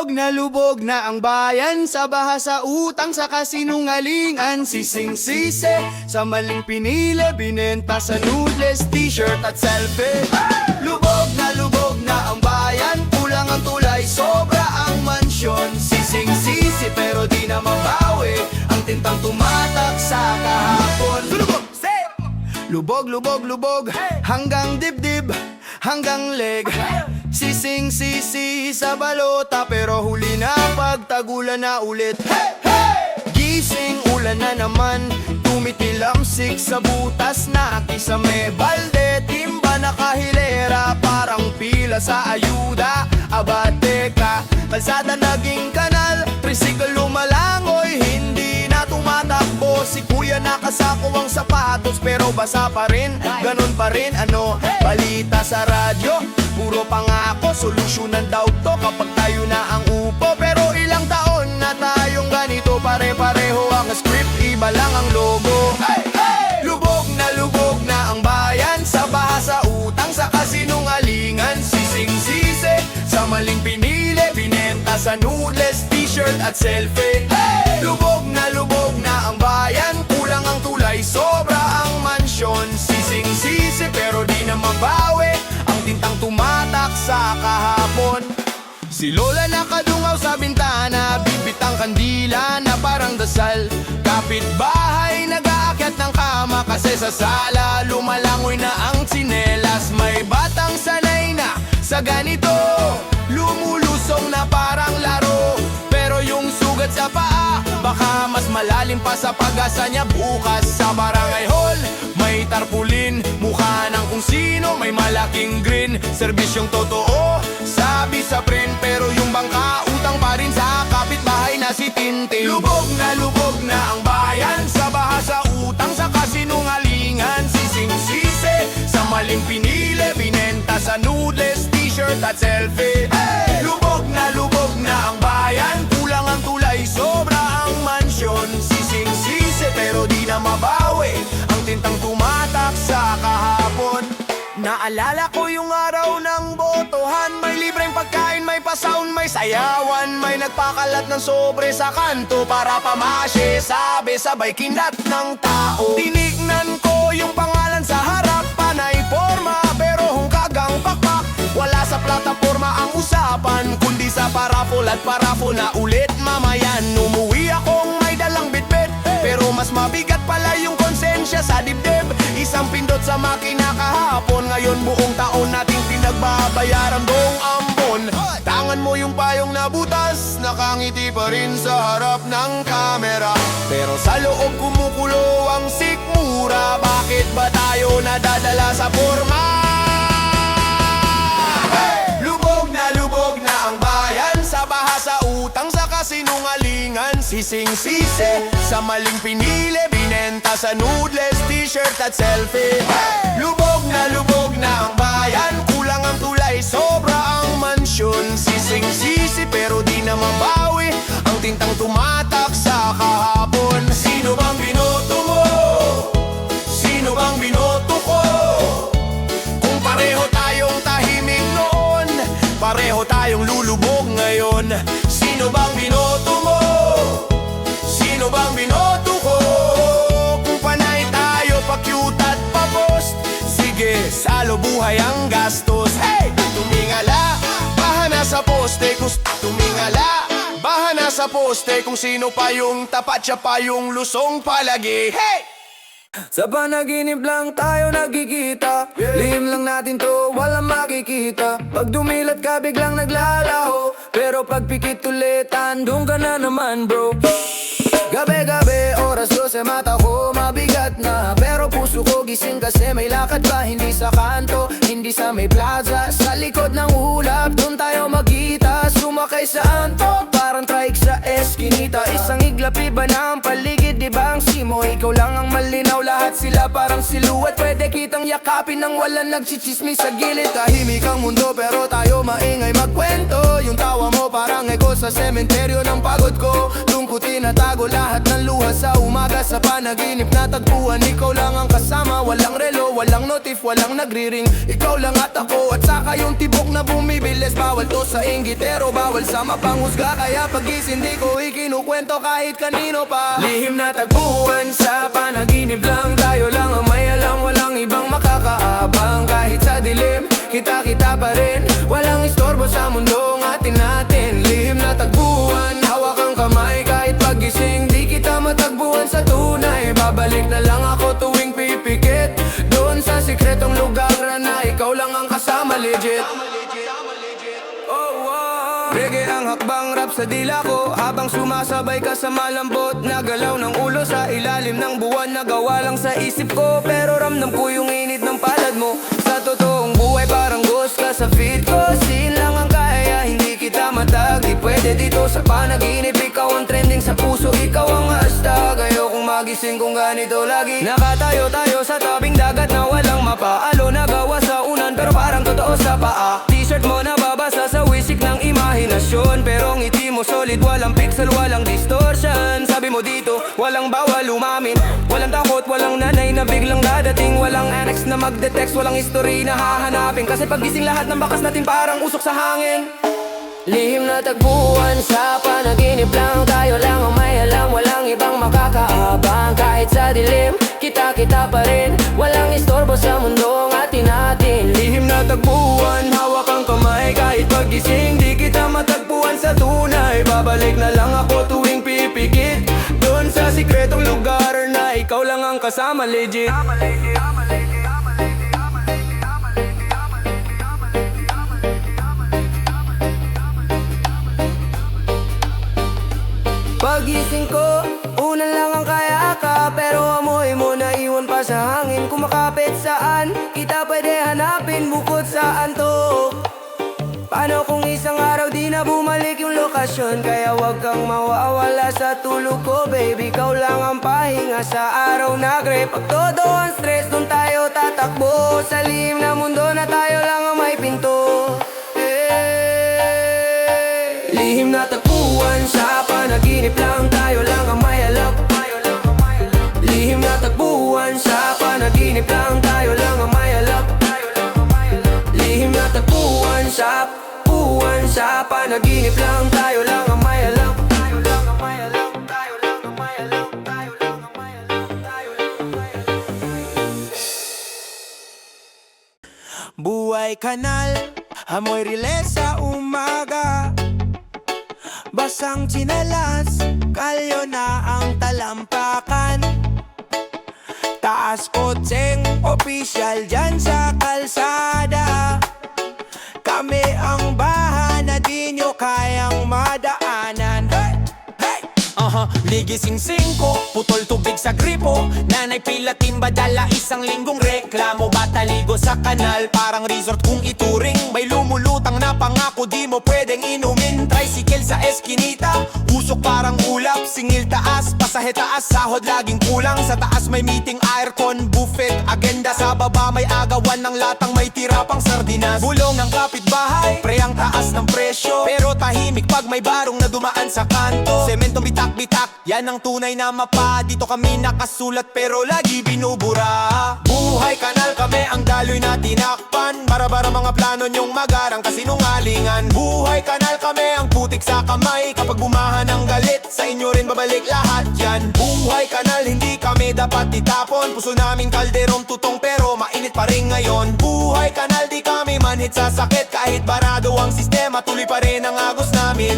lubog na ang bayan sa baha, sa utang, sa kasinungalingan. Sising-sisi sa maling pinili, binenta sa nudeless, t-shirt at selfie. Lubog na ang bayan, kulang ang tulay, sobra ang mansyon. Sising-sisi pero di na mabawi ang tintang tumatak sa kahapon. Lubog, hanggang dibdib, hanggang leg. Sising-sisi sa balota, pero huli na pagtagulan na ulit. Gising, ulan na naman, tumitilamsik sa butas na kisame. Balde, timba na kahilera, parang pila sa ayuda. Abate ka, kalsada naging kanal, tricycle lumalangoy, hindi na tumatakbo. Si kuya nakasako ang sapatos, pero basa pa rin, ganun pa rin. Ano, balita sa radyo, puro pangako, solusyonan daw to kapag tayo na ang upo. Pero ilang taon na tayong ganito, pare-pareho ang script, iba lang ang logo. Lubog na ang bayan sa baha, sa utang, sa kasinungalingan. Sising-sisi sa maling pinili, binenta sa nudeless, t-shirt at selfie. Lubog na ang bayan, kulang ang tulay, sobra ang mansyon. Sising-sisi pero di na mabawi ang tintang tumatak sa kahapon. Si Lola nakadungaw sa bintana, bibitang kandila na parang dasal. Kapitbahay nag-aakyat ng kama kasi sa sala lumalangoy na ang tsinelas. May batang sanay na sa ganito, lumulusong na parang laro. Pero yung sugat sa paa, baka mas malalim pa sa pag-asa niya bukas. Sa barangay hall, may tarpulin, mukha ng kung sino, may malaking grin. Serbisyong totoo, sabi sa print, pero yung bangka, utang pa rin sa kapitbahay na si Tintin. Lubog na ang bayan sa baha, sa utang, sa kasinungalingan. Sising-sisi sa maling pinili, binenta sa nudeless, t-shirt at selfie. Lubog na ang bayan, kulang ang tulay, sobra ang mansyon. Sising-sisi pero di na mabawi ang tintang tumatak sa kahapon. Naalala ko yung araw ng botohan, may libreng pagkain, may pa-sound, may sayawan. May nagpakalat ng sobre sa kanto para pamashe, sabi sabay kinat ng tao. Tinignan ko yung pangalan sa harap, panay forma pero hungkagang pakpak. Wala sa plataforma ang usapan, kundi sa parapol at parapol na ulit mamayan. Umuwi akong may dalang bitbit, pero mas mabigat pala yung konsensya sa dibdib. Isang pindot sa makina kahapon, ngayon buong taon nating pinagbabayaran buong ambon. Tangan mo yung payong na butas, nakangiti pa rin sa harap ng kamera. Pero sa loob kumukulo ang sikmura, bakit ba tayo nadadala sa forma? Lubog na ang bayan sa baha, sa utang, sa kasinungalingan. Sising-sisi sa maling pinili, binenta sa nudeless, t-shirt at selfie. Lubog na ang bayan, kulang ang tulay, sobra ang mansyon. Sising-sisi pero di na mabawi ang tintang tumatak sa kahapon. Sino bang binoto mo? Sino bang binoto ko? Kung pareho tayong tahimik noon, pareho tayong lulubog ngayon. Sino bang binoto mo? Sino bang binoto ko? Kung panay tayo pa-cute at pa-post, sige, salo buhay ang gastos. Hey! Tumingala, baha na sa poste. Tumingala, baha na sa poste. Kung sino pa yung tapat, siya pa yung lusong palagi. Hey! Sa panaginip lang tayo nagkikita, lihim lang natin to, walang makikita. Pag dumilat ka biglang naglalaho, pero pag pikit ulit, andun ka na naman bro. Gabi-gabi, oras 12, mata ko mabigat na, pero puso ko gising kasi may lakad pa. Hindi sa kanto, hindi sa may plaza, sa likod ng ulap, dun tayo magkita. Sumakay sa anto, parang trike sa eskinita. Isang iglap, iba na ang paligid, di ba ang simo? Ikaw lang ang malinaw, lahat sila parang siluet. Pwede kitang yakapin nang walang nagchichismis sa gilid. Tahimik ang mundo pero tayo maingay magkwento. Yung tawa mo parang echo sa sementeryo ng pagod ko. Lungkot tinatago lahat ng luha sa umaga. Sa panaginip natagpuan, ikaw lang ang kasama. Walang relo, walang notif, walang nagriring. Ikaw lang at ako, at saka yung tibok na bumibilis. Bawal to sa inggitero, bawal sa mapanghusga. Kaya pagising di ko ikinukwento kahit kanino pa. Lihim na tagpuan sa panaginip lang. Tayo lang ang may alam, walang ibang makakaabang. Kahit sa dilim, kita-kita pa rin. Walang istorbo sa mundong atin natin. Lihim na tagpuan, hawak ang kamay. Kahit pagising, di kita matagpuan sa tunay. Babalik na lang ako tuwing pipikit doon sa sikretong lugar na ikaw lang ang kasama, legit. Reggae ang hakbang rap sa dila ko, habang sumasabay ka sa malambot na galaw ng ulo sa ilalim ng buwan. Nagawa lang sa isip ko, pero ramdam ko yung init ng palad mo. Sa totoong buhay parang ghost ka sa feed ko. Sin lang ang kaya, hindi kita matag. Di pwede dito sa panaginip, ikaw ang trending sa puso, ikaw ang hashtag. Ayokong magising kung ganito lagi. Nakatayo-tayo sa tabing dagat na walang mapaalo. Nagawa sa unan pero parang totoo sa paa. T-shirt mo nababasa sa wisik ng imahinasyon, pero ngiti mo solid, walang pixel, walang distortion. Sabi mo dito, walang bawal umamin. Walang takot, walang nanay na biglang dadating. Walang annex na magdetext, walang history na hahanapin. Kasi pagising lahat ng bakas natin parang usok sa hangin. Lihim na tagpuan sa panaginip lang. Tayo lang ang may alam, walang ibang makakaabang. Kahit sa dilim, kita-kita pa rin. Walang istorbo sa mundong atin natin. Lihim na tagpuan, hawak ang kamay. Kahit pagising, di kita matagpuan sa tunay. Babalik na lang ako tuwing pipikit doon sa sikretong lugar na ikaw lang ang kasama, legit. Pagising ko, unan lang ang kaya ka. Pero amoy mo na iwan pa sa hangin. Kumakapit saan, kita pwede hanapin bukod sa antok. Paano kung isang araw di na bumalik yung lokasyon? Kaya wag kang mawawala sa tulog ko, baby. Ikaw lang ang pahinga sa araw na gray. Pag todo ang stress, dun tayo tatakbo. Sa lihim na mundo na tayo lang ang may pinto. Lihim na tagpuan sa panaginip lang. Tayo lang ang may alam. Lihim na tagpuan sa panaginip lang. Tayo lang ang may alam. Lihim na tagpuan sa panaginip lang. Tayo lang ang may alam. Buhay kanal, amoy riles sa umaga. Basang tsinalas, kalyo na ang talampakan. Taas kotseng opisyal dyan sa kalsada. Kami ang bahan na di nyo kayang madaanan. Ligising-sing ko, putol tubig sa gripo. Nanay pila timba dala isang linggong reklamo. Bata ligo sa kanal, parang resort kung ituring. May lumulutang na pangako di mo pwedeng inumin. Tricycle sa eskinita, usok parang ulap. Singil taas, pasahe taas, sahod laging kulang. Sa taas may meeting, aircon, buffet, agenda. Sa baba may agawan ng latang may tira pang sardinas. Bulong ng kapitbahay, pre ang taas ng presyo. Pero tahimik pag may barong na dumaan sa kanto. Sementong bitak-bitak, yan ang tunay na mapa. Dito kami nakasulat pero lagi binubura. Buhay kanal, kami ang daloy na tinakpan. Bara-bara mga plano nyong magarang kasinungalingan. Buhay kanal, kami ang putik sa kamay. Kapag bumahan ng galit, sa inyo rin babalik lahat yan. Buhay kanal, hindi kami dapat itapon. Puso namin kalderong tutong pero mainit pa rin ngayon. Buhay kanal, di kami manhit sa sakit. Kahit barado ang sistema, tuloy pa rin ang agos namin.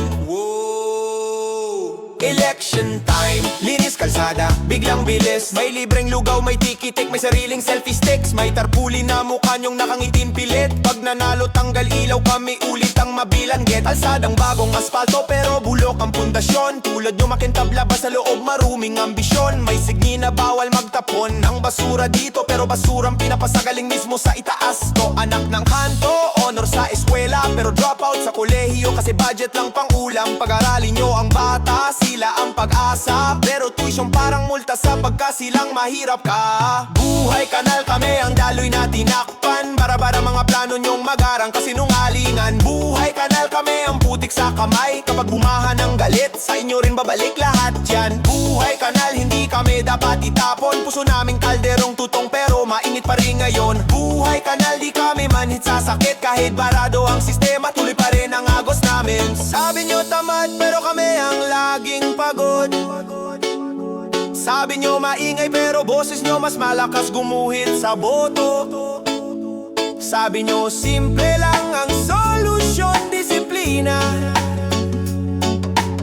Election time, linis kalsada, biglang bilis. May libreng lugaw, may tikitik, may sariling selfie sticks. May tarpulin na mukha nyong nakangitin pilit. Pag nanalo tanggal ilaw kami ulit ang mabilan. Get alsadang bagong asfalto pero bulok ang pundasyon. Tulad nyo makintabla ba sa loob maruming ambisyon. May signi na bawal magtapon ng basura dito, pero basurang pinapasagaling mismo sa itaas. To anak ng kanto, honor sa eskwela pero dropout sa kolehiyo kasi budget lang pang ulam. Pag-aralin nyo ang bata, sila ang pag-asa, pero tuition parang multa sa pagkasilang mahirap ka. Buhay kanal kami ang daloy na tinakpan, bara-bara mga plano nyong magarang kasinungalingan. Buhay kanal kami ang putik sa kamay, kapag bumahan ng galit sa inyo rin babalik lahat yan. Buhay kanal hindi kami dapat itapon, puso naming kalderong tutong pero mainit pa rin ngayon. Buhay kanal di kami manhit sa sakit, kahit barado ang sistema tuloy pa rin ang agos namin. Sabi nyo tamad pero kami ang laging pagod. Sabi nyo maingay pero boses nyo mas malakas gumuhit sa boto. Sabi nyo simple lang ang solusyon, disiplina.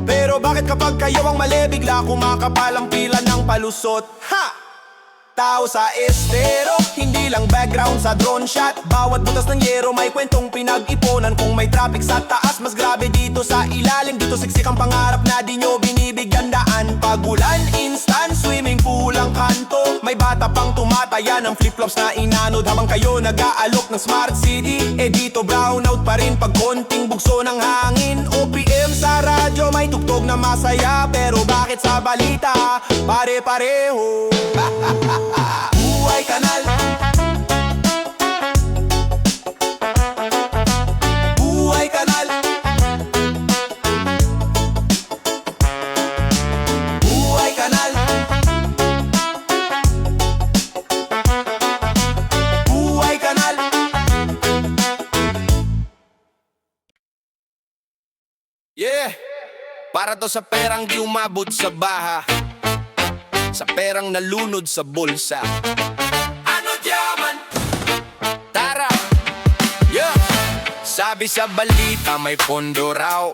Pero bakit kapag kayo ang mali, bigla kumakapal ang pila ng palusot? Ha! Tao sa estero, hindi lang background sa drone shot. Bawat butas ng yero may kwentong pinag-iponan. Kung may traffic sa taas, mas grabe dito sa ilalim. Dito siksik ang pangarap na di nyo binibigyan daan. Pagulan, instant, swimming pool ang kanto. May bata pang tumataya ng flip-flops na inanod, habang kayo nag-aalok ng smart city. Eh dito brownout pa rin pag konting bugso ng hangin. OPM sa radyo, may tugtog na masaya, pero bakit sa balita pare-pareho? Buhay kanal. Buhay kanal. Buhay kanal. Buhay kanal. Yeah! Para to sa perang di umabot sa baha, sa perang nalunod sa bulsa. Ano diyaman? Tara! Yeah! Sabi sa balita may pondo raw,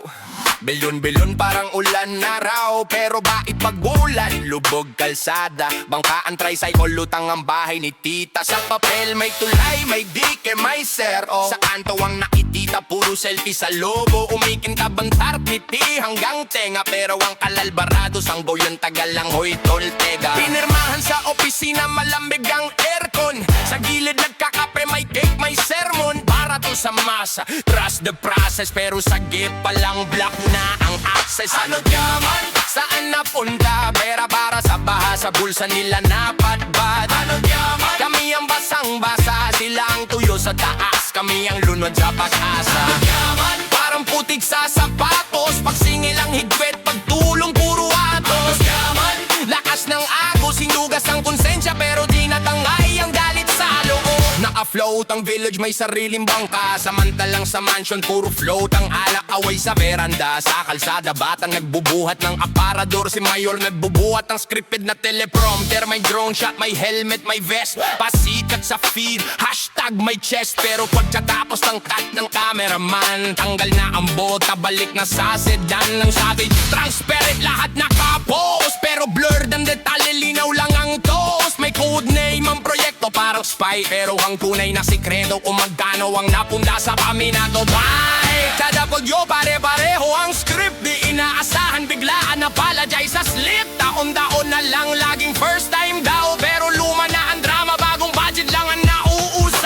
bilyon-bilyon parang ulan na raw. Pero bakit pagbulan, lubog kalsada, bangkaan tricycle, lutang ang bahay ni tita. Sa papel may tulay, may dike, may sero. Sa kanto ang nakitita, puro selfie sa lobo. Umikintab ang tartiti hanggang tenga, pero ang kalalbarado sanggo yung tagal lang hoy toltega. Pinirmahan sa opisina, malamig ang aircon. Sa gilid nagkakape, may cake, may sermon. Para to sa masa, trust the process, pero sa gip pa lang black na ang access. Ano diyaman? Saan napunta? Pera para sa baha, sa bulsa nila napatbad. Ano diyaman? Kami ang basang-basa, sila ang tuyo sa taas, kami ang lunod sa pag-asa. Ano diyaman? Parang putik sa sapatos, pagsingil ang higpit, pagtulong puro atos. Ano diyaman? Lakas ng agos, hinugas ang konsensya, pero di natangay ang galit sa loob. Naka-float ang village, may sariling bangka, samantalang sa mansion puro float ang alak, away sa veranda. Sa kalsada batang nagbubuhat ng aparador, si Mayor nagbubuhat ng scripted na teleprompter. May drone shot, may helmet, may vest, pasikat sa feed, hashtag may chest. Pero pagkatapos ng cut ng cameraman, tanggal na ang bota, balik na sa sedan. Lang sabi, transparent lahat nakapost, pero blurred ang detalye, linaw lang ang toast. May code name ang proyekto, parang spy, pero ang tunay na sikreto kung magkano ang napunda sa paminato. Bye! Kada pagyo pare-pareho ang script, di inaasahan, biglaan apologize sa slip. Taon-taon na lang, laging first time daw, pero luma na ang drama, bagong budget lang ang nauusaw.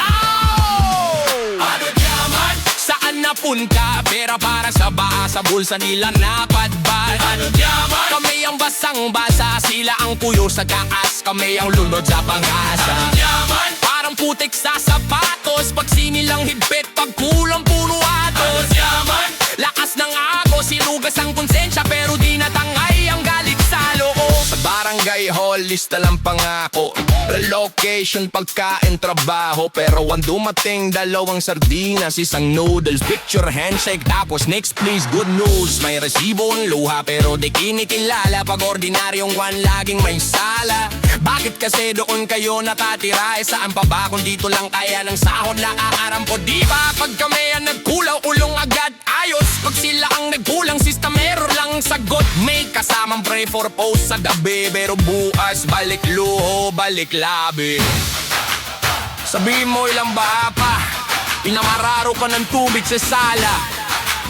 Ano diyaman? Saan napunta? Pera para sa baha, sa bulsa nila napadbad. Ano diyaman? Kami ang basang-basa, sila ang puyo sa taas, kami ang lunod sa pag-asa. Ano diyaman? Parang putik sa sapatos, pag sinilang higpit, pag kulang puro atos. Ano diyaman? Lakas ng agos, sinugas ang konsensya, pero di natangay ang galit sa loob. Sa barangay hall, lista lang pangako, relocation, pagkain, trabaho. Pero ang dumating, dalawang sardinas, isang noodles, picture, handshake, tapos next please, good news. May resibo ang luha, pero di kinikilala, pag ordinaryong one, laging may sala. Bakit kasi doon kayo natatira? Eh saan pa ba kung dito lang kaya ng sahod na aarampo? Di ba pag kami ang nagkulaw, ulong agad ayos. Pag sila ang nagkulang, system error lang sagot. May kasamang pray for post sa gabi, pero bukas balik luho, balik labi. Sabihin mo ilang ba pa, inamararo ka ng tubig sa sala,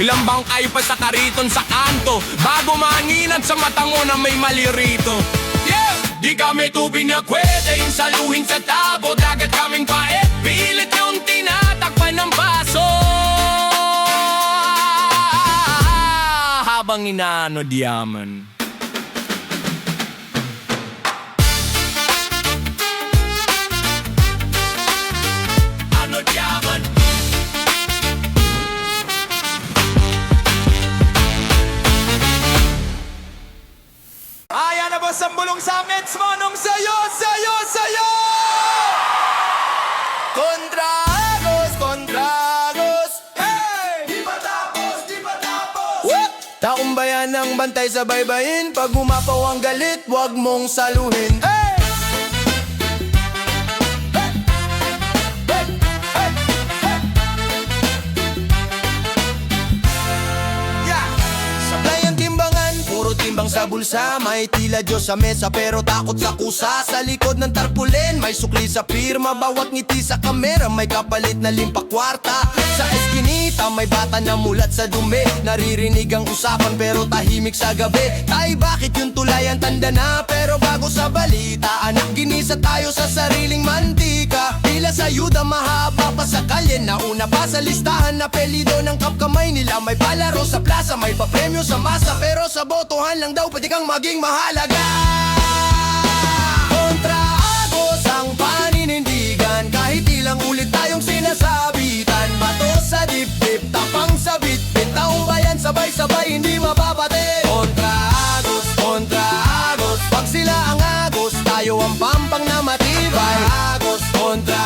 ilang bangkay pa sa kariton sa kanto, bago manginat sa mata mo na may mali rito. Yeah! Di kami tubig na kwete, saluhin sa tabo, dagat kaming paet, pilit yung tinatakpan ng baso. habang inaano diyaman. Ano diyaman? Ayan na ba sa bulong sa Mets mo nung sayo, sayo, sayo! Kontra Agos, hey! Di pa tapos, di pa tapos! What? Taong bayan ng bantay sa baybayin, pag umapaw ang galit, wag mong saluhin. Hey! Hey! Hey! Hey! Hey! Yeah! Sablay ang timbangan, puro timbang sa bulsa. May tila Diyos sa mesa pero takot sa kusa. Sa likod ng tarpulin, may sukli sa pirma. Bawat ngiti sa kamera, may kapalit na limpakwarta. Sa eskinita, may bata na mulat sa dumi. Naririnig ang usapan pero tahimik sa gabi. Tay, bakit yung tulayan tanda na? Pero bago sa balita, anak, ginisa tayo sa sariling mantika. Pila sa yuda, mahaba pa sa kalye. Nauna pa sa listahan na pelido ng kapkamay nila. May palaro sa plaza, may papremyo sa masa. Pero sa botohan lang daw pwede kang maging mahalaga. Kontra Agos ang paninindigan. Kahit ilang ulit tayong sinasabitan. Bato sa dibdib, tapang sa bitbit. Taong bayan sabay-sabay hindi mapapatid. Kontra Agos, pag sila ang Agos, tayo ang pampang na matibay. Kontra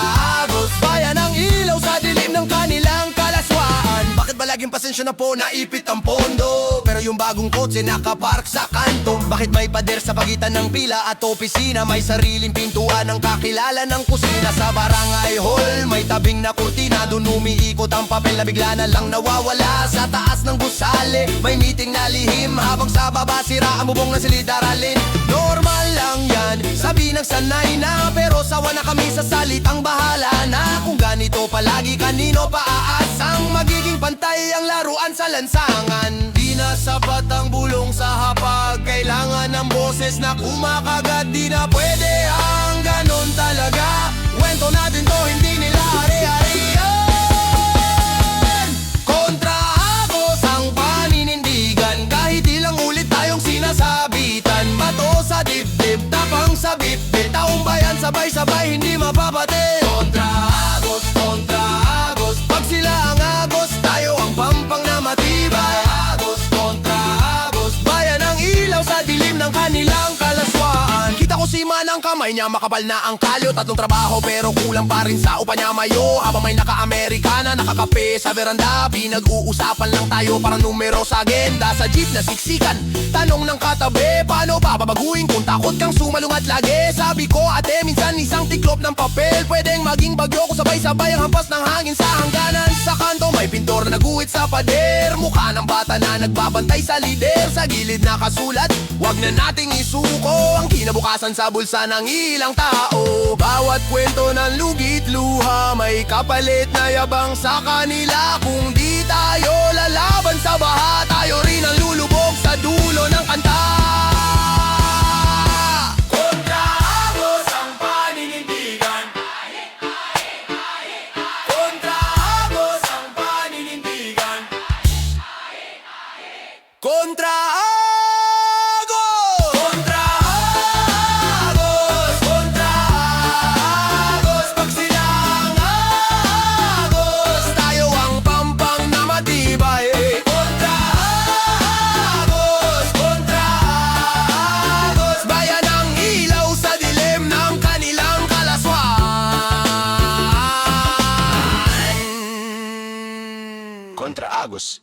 Agos, bayan ang ilaw sa dilim ng kanilang kalaswaan. Bakit ba laging pasensya na po naipit ang pondo? Pero yung bagong kotse nakapark sa kanto. Bakit may pader sa pagitan ng pila at opisina? May sariling pintuan ng kakilala ng kusina. Sa barangay hall, may tabing na kurtina. Doon umiikot ang papel na bigla na lang nawawala. Sa taas ng gusali, may meeting na lihim. Habang sa baba, sira ang bubong ng silid-aralin. Normal lang yan, sabi ng sanay na. Pero sawa na kami sa salitang bahala na. Kung ganito palagi, kanino pa aasang magiging pantay ang laruan sa lansangan? Di na sapat ang bulong sa hapag. Kailangan ng boses na kumakagat. Di na pwede ang ganon talaga. Kwento natin to, hindi nila ari-arian. Kontra Agos ang paninindigan. Kahit ilang ulit tayong sinasabitan. Bato sa dibdib, tapang sa bitbit. Taong bayan sabay-sabay hindi mapapatid. Kontra Agos, pag sila ang Agos, tayo ang pampang na matibay. Kontra Agos, bayan ang ilaw sa dilim ng kanilang kalaswaan. Kita ko si Man ang kamay niya, makapal na ang kalyo. Tatlong trabaho pero kulang pa rin sa upa niya mayo. Habang may naka-Amerikana, nakakape sa veranda. Pinag-uusapan lang tayo parang numero sa agenda. Sa jeep na siksikan, tanong ng katabi, paano ba babaguhin kung takot kang sumalungat lagi? Sabi ko, ate, minsan isang tiklop ng papel pwedeng maging bagyo kung sabay-sabay ang hampas ng hangin sa hangganan. Sa kanto may pintor na naguhit sa pader. Mukha ng bata na nagbabantay sa lider. Sa gilid nakasulat, wag na nating isuko ang kinabukasan sa bulsa ng ilang tao. Bawat kwento ng lugit luha, may kapalit na yabang sa kanila. Kung di tayo lalaban sa baha, tayo rin ang lulubog sa dulo ng kanta. Kontra Agos ang paninindigan. Kontra Agos ang paninindigan. Kontra Agos! Kontra Agos! Kontra Agos! Pag sila ang Agos, tayo ang pampang na matibay. Kontra Agos! Kontra Agos! Bayan ang ilaw sa dilim ng kanilang kalaswaan. Kontra Agos.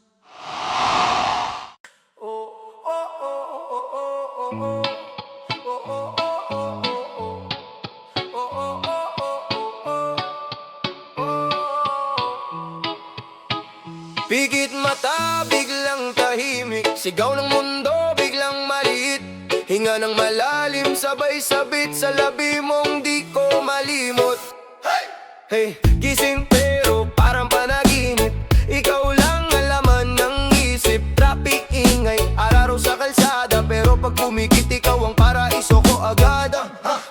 Pikit mata, biglang tahimik. Sigaw ng mundo, biglang maliit. Hinga ng malalim, sabay sabit. Sa labi mong di ko malimot. Hey, gising pero parang panaginip. Ikaw lang ang laman ng isip. Traffic ingay, araro sa kalsada. Pero pag pumikit, ikaw ang paraiso ko agad.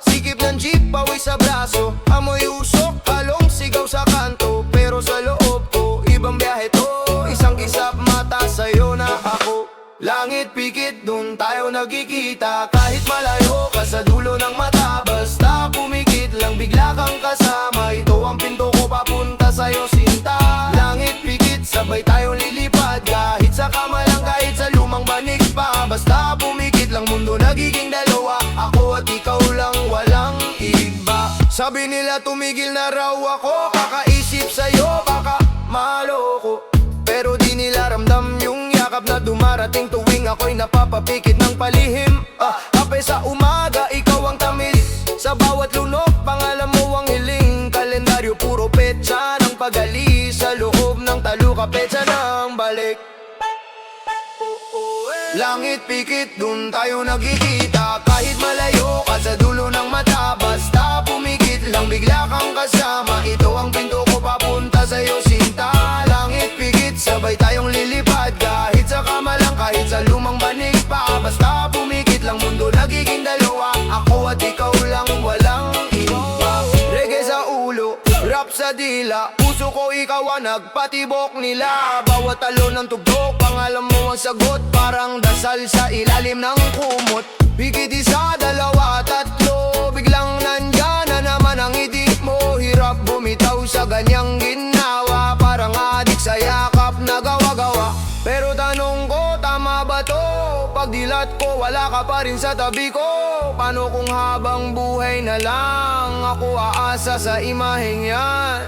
Sikip ng jeep, pawis sa braso. Amoy usok, halong sigaw sa kanto. Pero sa loob ko, ibang biyahe to. Isang isap mata sa'yo na ako. Langit pikit, dun tayo nagkikita. Kahit malayo ka sa dulo ng mata, basta pumikit lang bigla kang kasama. Ito ang pinto ko papunta sa'yo, sinta. Langit pikit, sabay tayong lilipad. Kahit sa kama lang, kahit sa lumang banig pa. Basta pumikit lang, mundo nagiging dalawa. Ako at ikaw lang, walang iba. Sabi nila tumigil na raw ako, kakaisip sa'yo, baka maloko. Pero di nila ramdam yung yakap na dumarating tuwing ako'y napapapikit ng palihim. Kape sa umaga, ikaw ang tamis. Sa bawat lunok, pangalan mo ang hiling. Kalendaryo puro petsa ng pag-alis. Sa loob ng taluka, petsa ng balik. Langit pikit, dun tayo nagkikita. Kahit malayo ka sa dulo ng mata, basta pumikit lang bigla kang kasama. Ito ang pinto ko papunta sa'yo, sinta. Langit pikit, sabay tayong lilipad. Kahit sa kama lang, kahit sa lumang banig pa. Basta pumikit lang, mundo nagiging dalawa. Ako at ikaw lang, walang iba. Reggae sa ulo, rap sa dila. Puso ko ikaw ang nagpatibok nila. Bawat talo ng tugtog, pangalan mo ang sagot. Parang dasal sa ilalim ng kumot. Bigit isa, dalawa, tatlo. Biglang nandyan na naman ang itik mo. Hirap bumitaw sa ganyang ginawa. Parang adik sa yakap na gawa-gawa. Pero tanong ko, tama ba to? Pag dilat ko, wala ka pa rin sa tabi ko. Paano kung habang buhay na lang ako aasa sa imaheng yan?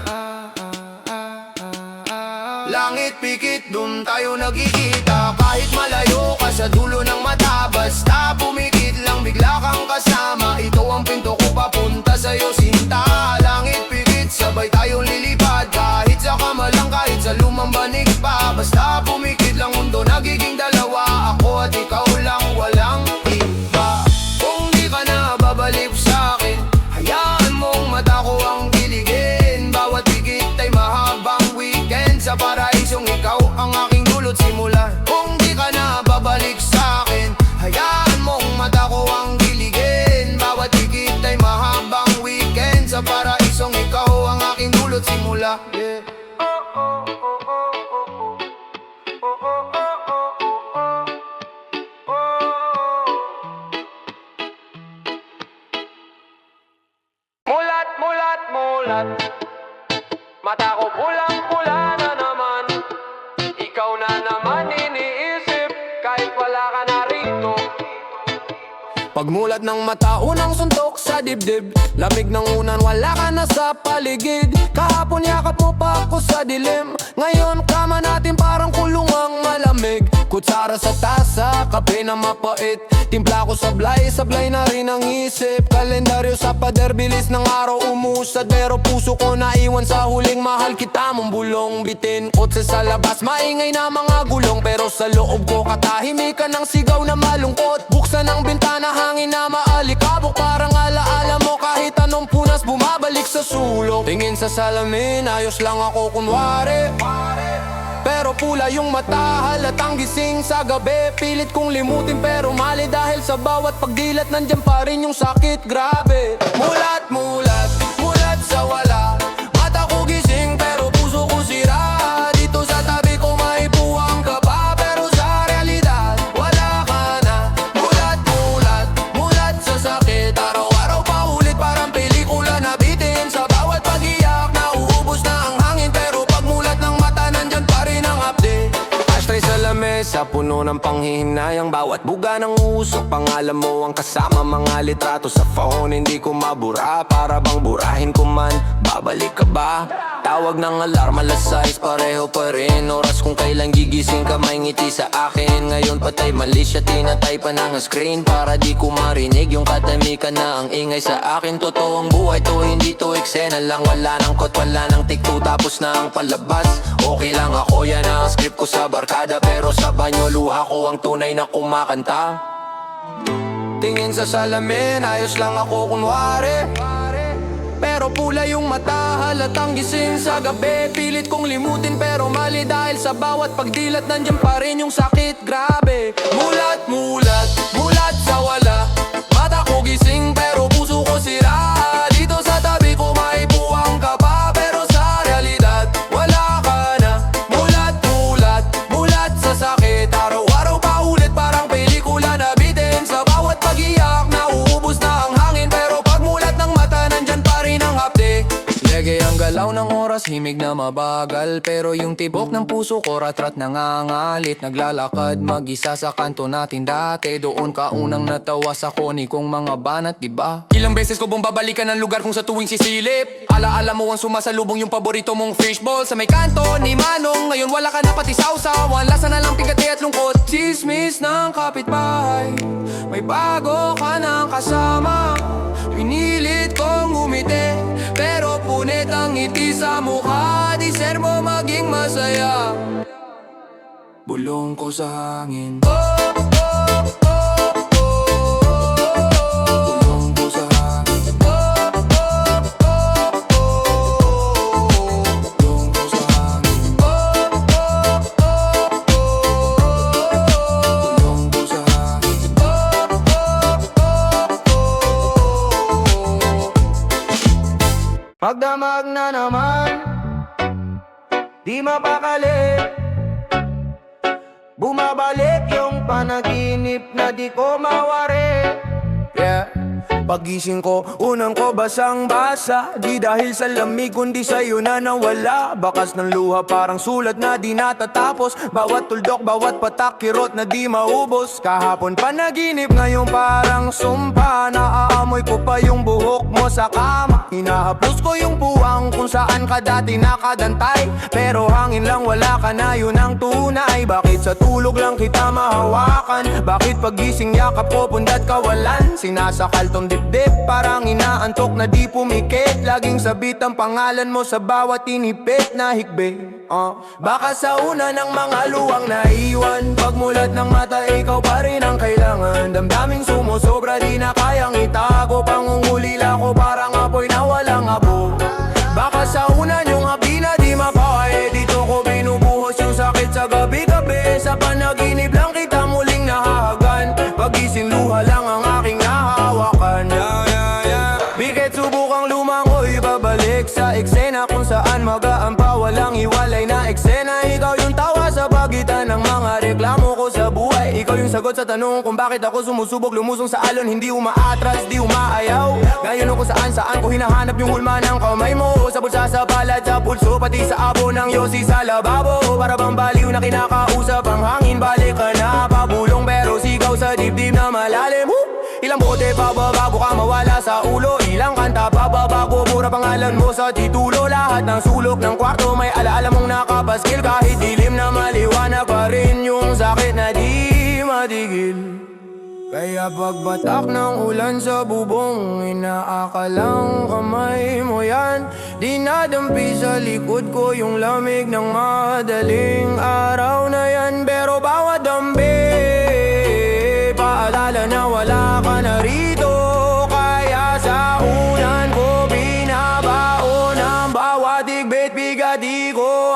Langit pikit, dun tayo nagkikita. Kahit malayo ka sa dulo ng mata, basta pumikit lang bigla kang kasama. Ito ang pinto ko papunta sa'yo, sinta. Langit pikit, sabay tayong lilipad. Kahit sa kama lang, kahit sa lumang banig pa. Basta pumikit lang, mundo nagiging dalawa. Ako at ikaw lang, walang iba. Kung di ka na babalik sa'kin, hayaan mong mata ko ang kiligin. Bawat pikit ay mahabang weekend. Sa paraisong ikaw ang aking dulot simula. Kung di ka na babalik sa'kin, hayaan mong mata ko ang kiligin. Bawat pikit ay mahabang weekend. Sa paraisong ikaw ang aking dulot simula. Yeah. Mulat, mulat, mulat. Mata ko pulang-pula na naman. Ikaw na naman iniisip kahit wala ka na rito. Pagmulat ng mata, unang suntok sa dibdib. Lamig ng unan, wala ka na sa paligid. Kahapon yakap mo pa ako sa dilim. Ngayon kama natin parang kulungang malamig. Kutsara sa tasa, kape na mapait. Timpla ko sablay, sablay na rin ang isip. Kalendaryo sa pader, bilis ng araw umusad. Pero puso ko naiwan sa huling mahal kita mong bulong. Bitin, kotse sa labas, maingay na mga gulong. Pero sa loob ko katahimikan ng sigaw na malungkot. Buksan ang bintana, hangin na maalikabok. Parang alaala mo kahit anong punas bumabalik sa sulok. Tingin sa salamin, ayos lang ako kunwari. Pero pula yung mata, halatang gising sa gabi. Pilit kong limutin pero mali dahil sa bawat pagdilat nandyan pa rin yung sakit, grabe. Mulat, mulat, mulat sa wala. Mata ko gising pero puso ko sira. Dito sa tabi ko may buwang ka pa, pero sa realidad wala ka na. Mulat, mulat, mulat sa sakit. Araw-araw pa ulit parang pelikula na bitin. Sa bawat pag-iyak nauubos na ang hangin. Pero pagmulat ng mata nandyan pa rin ang update. Ashtray sa lamesa, puno ng panghihinayang. Bawat buga ng usok, pangalan mo ang kasama. Mga litrato sa phone, hindi ko mabura. Para bang burahin ko man, babalik ka ba? Tawag ng alarm, alas 6, pareho pa rin. Oras kung kailan gigising ka, may ngiti sa akin. Ngayon patay mali siya, tinatay pa ng screen. Para di ko marinig yung katamikan na ang ingay sa akin. Totoong buhay to, hindi to eksena lang. Wala nang kot, wala nang tikto, tapos na ang palabas. Okay lang ako, yan ang script ko sa barkada. Pero sa banyo, luha ko ang tunay na kumakanta. Tingin sa salamin, ayos lang ako kunwari. Pero pula yung mata, halatang gising sa gabi. Pilit kong limutin pero mali dahil sa bawat pagdilat nandyan pa rin yung sakit, grabe. Mulat, mulat, mulat sa wala. Mata ko gising pero puso ko sira. Dito sa tabi ko may buwang ka pa, pero sa realidad wala ka na. Mulat, mulat, mulat sa sakit. Araw-araw pa ulit oras, himig na mabagal. Pero yung tibok ng puso ko, rat-rat nangangalit. Naglalakad mag-isa sa kanto natin dati. Doon ka unang natawa sa koni kong mga banat, diba? Ilang beses ko bang babalikan ang lugar kung sa tuwing sisilip. Alaala mo ang sumasalubong yung paborito mong fishball sa may kanto ni Manong. Ngayon wala ka na pati sausawan, lasa na lang pigati at lungkot. Chismis ng kapitbahay, may bago ka ng kasama. Pinilit kong umiti, pero punit ang ngiti sa mukha. Deserve mo maging masaya. Bulong ko sa hangin. Bulong ko sa hangin. Bulong ko sa hangin. Bulong ko sa hangin. Magdamag na naman, di mapakali. Bumabalik yung panaginip na di ko mawari. Yeah. Pagising ko, unang ko basang-basa. Di dahil sa lamig, kundi sa'yo na nawala. Bakas ng luha parang sulat na di natatapos. Bawat tuldok, bawat patak, kirot na di maubos. Kahapon panaginip, ngayon parang sumpa. Naaamoy ko pa yung buhok mo sa kama. Hinahaplos ko yung puwang kung saan ka dati nakadantay. Pero hangin lang, wala ka na, yun ang tunay. Bakit sa tulog lang kita mahawakan? Bakit pagising yakap ko pundat kawalan? Sinasakal tong dibdib, parang inaantok na di pumikit. Laging sabit ang pangalan mo sa bawat inipit na hikbi. Baka sa una ng mga luwang naiwan, pagmulat ng mata ikaw pa rin ang kailangan. Damdaming sumusobra di na kayang itago. Pangungulila ko parang apoy na walang abo. Baka sa una niyong habi na di mapakae. Dito ko binubuhos yung sakit sa gabi-gabi. Sa panaginip lang kita muling nahahagan. Pagising luha lang ang aking nahawakan. Bigit subukang lumangoy, babalik sa eksena kung saan magaan pa walang hiwalay na eksena. Ikaw yung tawa sa pagitan ng mga reklamo ko sa buhay. Ikaw yung sagot sa tanong kung bakit ako sumusubok, lumusong sa alon, hindi umaatras, di umaayaw. Ngayon kung saan ko hinahanap yung hulma ng kamay mo. Sa bulsa, sa palad, sa pulso, pati sa abo ng yosi sa lababo. Para bang baliw na kinakausap ang hangin, balik ka na pabulong pero sigaw sa dibdib na malalim. Ilang bote pa ba bago ka mawala sa ulo? Ilang kanta pa ba bago mura pangalan mo sa titulo? Lahat ng sulok ng kwarto may alaala mong nakapaskil. Kahit dilim na maliwanag pa rin yung sakit na di matigil. Kaya pagbatak ng ulan sa bubong, inaakalang kamay mo yan. Dinadampi sa likod ko yung lamig ng madaling araw na yan. Pero bawat dambi, paalala na wala ka na rito. Kaya sa unan ko binabaon ang bawat igbit bigati ko.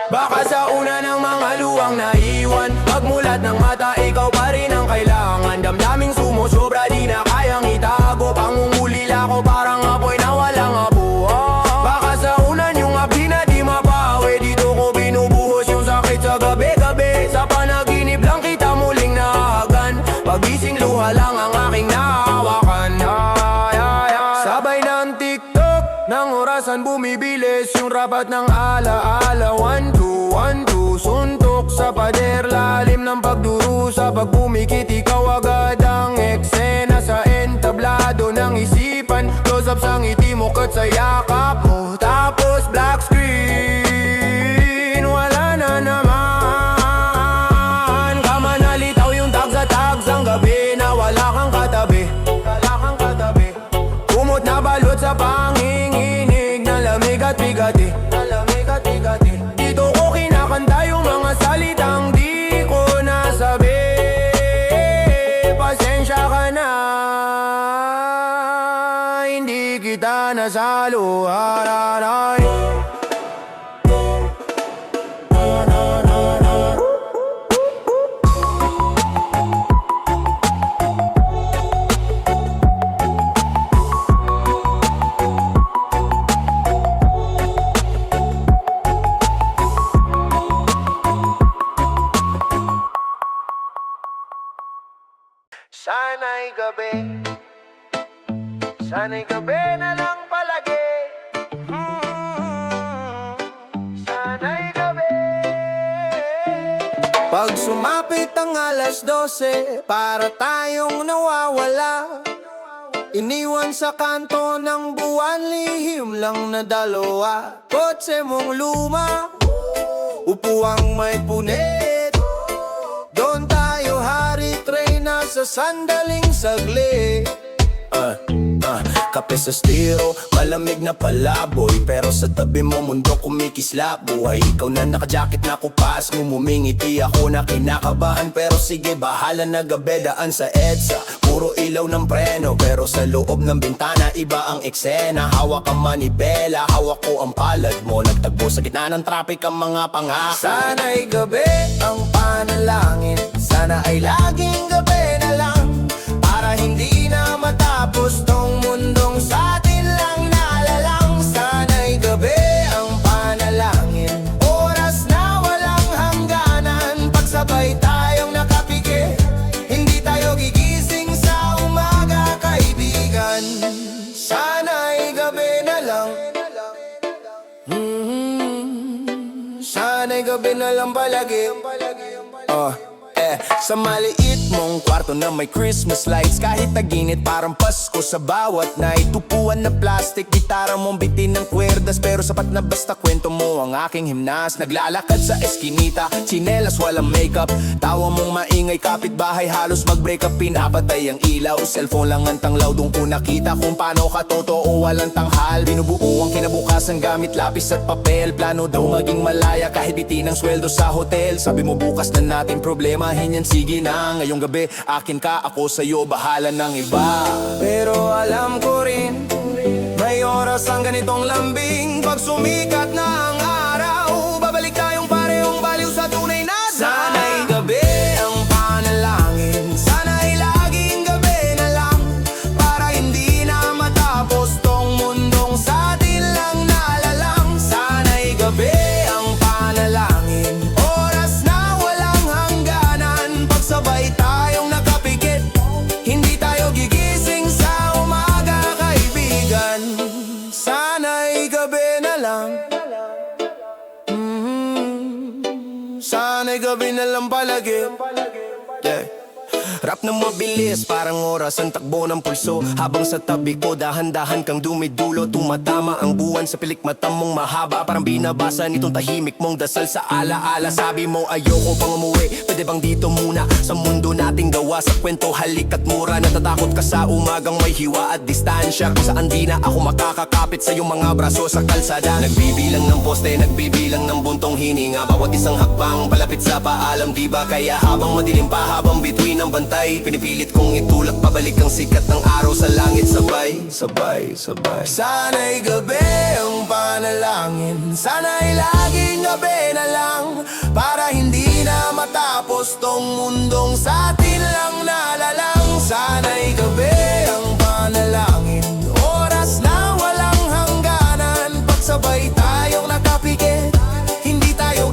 Baka sa una ng mga luwang naiwan, pagmulat ng mata ikaw pa rin ang kailangan. Damdaming sumusobra di na kayang itago. Pangungulila ko parang apoy na walang abo. Baka sa unan yung habi na di mapawi. Dito ko binubuhos yung sakit sa gabi-gabi. Sa panaginip lang kita muling nahagan. Pagising luha lang ang aking nahawakan. Sabay ng TikTok, ng orasan bumibilis. Yung rapat ng alaala, 1, 2, 1, 2. Suntok sa pader, lalim ng pagdurusa. Pag pumikit ikaw agad ang eksena. Sa entablado ng isipan, close up sa ngiti mo kat sa yakap mo. Tapos black screen, wala na naman. Kamanalitaw yung tag sa tags ang gabi na wala kang katabi. Kumot na balot sa panginginig na lamig at bigati. Dito ko kinakanta yung mga salitang di ko nasabi. Pasensya ka na, hindi kita nasalo. Sana'y gabi na lang palagi. Pag sumapit ang alas 12, para tayong nawawala. Iniwan sa kanto ng buwan, lihim lang na dalawa. Kotse mong luma, upuang may punit. Doon tayo hari train na sa sandaling saglit. Kape sa stiro, malamig na palaboy. Pero sa tabi mo mundo kumikislap buhay. Ikaw na naka-jacket na kupas, ngumingiti ako na kinakabahan. Pero sige bahala na gabi, daan sa EDSA. Puro ilaw ng preno, pero sa loob ng bintana iba ang eksena. Hawak ang manibela, hawak ko ang palad mo. Nagtagbo sa gitna ng traffic ang mga pangako. Sana'y gabi ang panalangin, sana ay laging gabi na lang. Para hindi na matapos tong mundong sa atin lang nalalang. Sana'y gabi ang panalangin, oras na walang hangganan. Pagsabay tayong nakapikit, hindi tayo gigising sa umaga, kaibigan. Sana'y gabi na lang. Sana'y gabi na lang palagi. Sa maliit mong kwarto na may Christmas lights, kahit naginit parang Pasko sa bawat night. Tupuan na plastic, gitara mong bitin ng kwerdas, pero sapat na basta kwento mo ang aking himnas. Naglalakad sa eskinita, tsinelas walang makeup. Tawa mong maingay, kapitbahay halos mag-break up. Pinapatay ang ilaw, cellphone lang ang tanglaw. Doon ko nakita kung paano ka totoo walang tanghal. Binubuo ang kinabukasan gamit lapis at papel. Plano daw maging malaya kahit bitin ang sweldo sa hotel. Sabi mo bukas na natin problemahin yan, sige na. Ngayong gabi, akin ka, ako sa'yo, bahala ng iba. Pero alam ko rin, may oras ang ganitong lambing. Pag sumikat na ang araw, babalik tayong parehong baliw sa tunay na daan. Sana'y gabi ang panalangin, sana'y laging gabi na lang. Para hindi na matapos tong mundong sa atin lang nalalang. Sana'y gabi ang panalangin, oras na walang hangganan. Pagsabay tayong nakapikit, hindi tayo gigising sa umaga, kaibigan. Sana'y gabi na lang. Sana'y gabi na lang palagi. Rap na mabilis, parang oras ang takbo ng pulso. Habang sa tabi ko, dahan-dahan kang dumidulo. Tumatama ang buwan sa pilik mata mong mahaba. Parang binabasa nitong tahimik mong dasal sa alaala. Sabi mo ayoko pang umuwi, pwede bang dito muna? Sa mundo nating gawa, sa kwento halik at mura. Natatakot ka sa umagang may hiwa at distansya, kung saan di na ako makakakapit sa iyong mga braso sa kalsada. Nagbibilang ng poste, nagbibilang ng buntong hininga. Bawat isang hakbang, palapit sa paalam, diba? Kaya habang madilim pa, habang bituin ang bantay, pinipilit kong itulak pabalik ang sikat ng araw sa langit. Sabay, sabay, sabay. Sana'y gabi ang panalangin, sana'y laging gabi na lang. Para hindi na matapos tong mundong sa atin lang nalalang. Sana'y gabi ang panalangin, oras na walang hangganan. Pagsabay tayong nakapikit, hindi tayo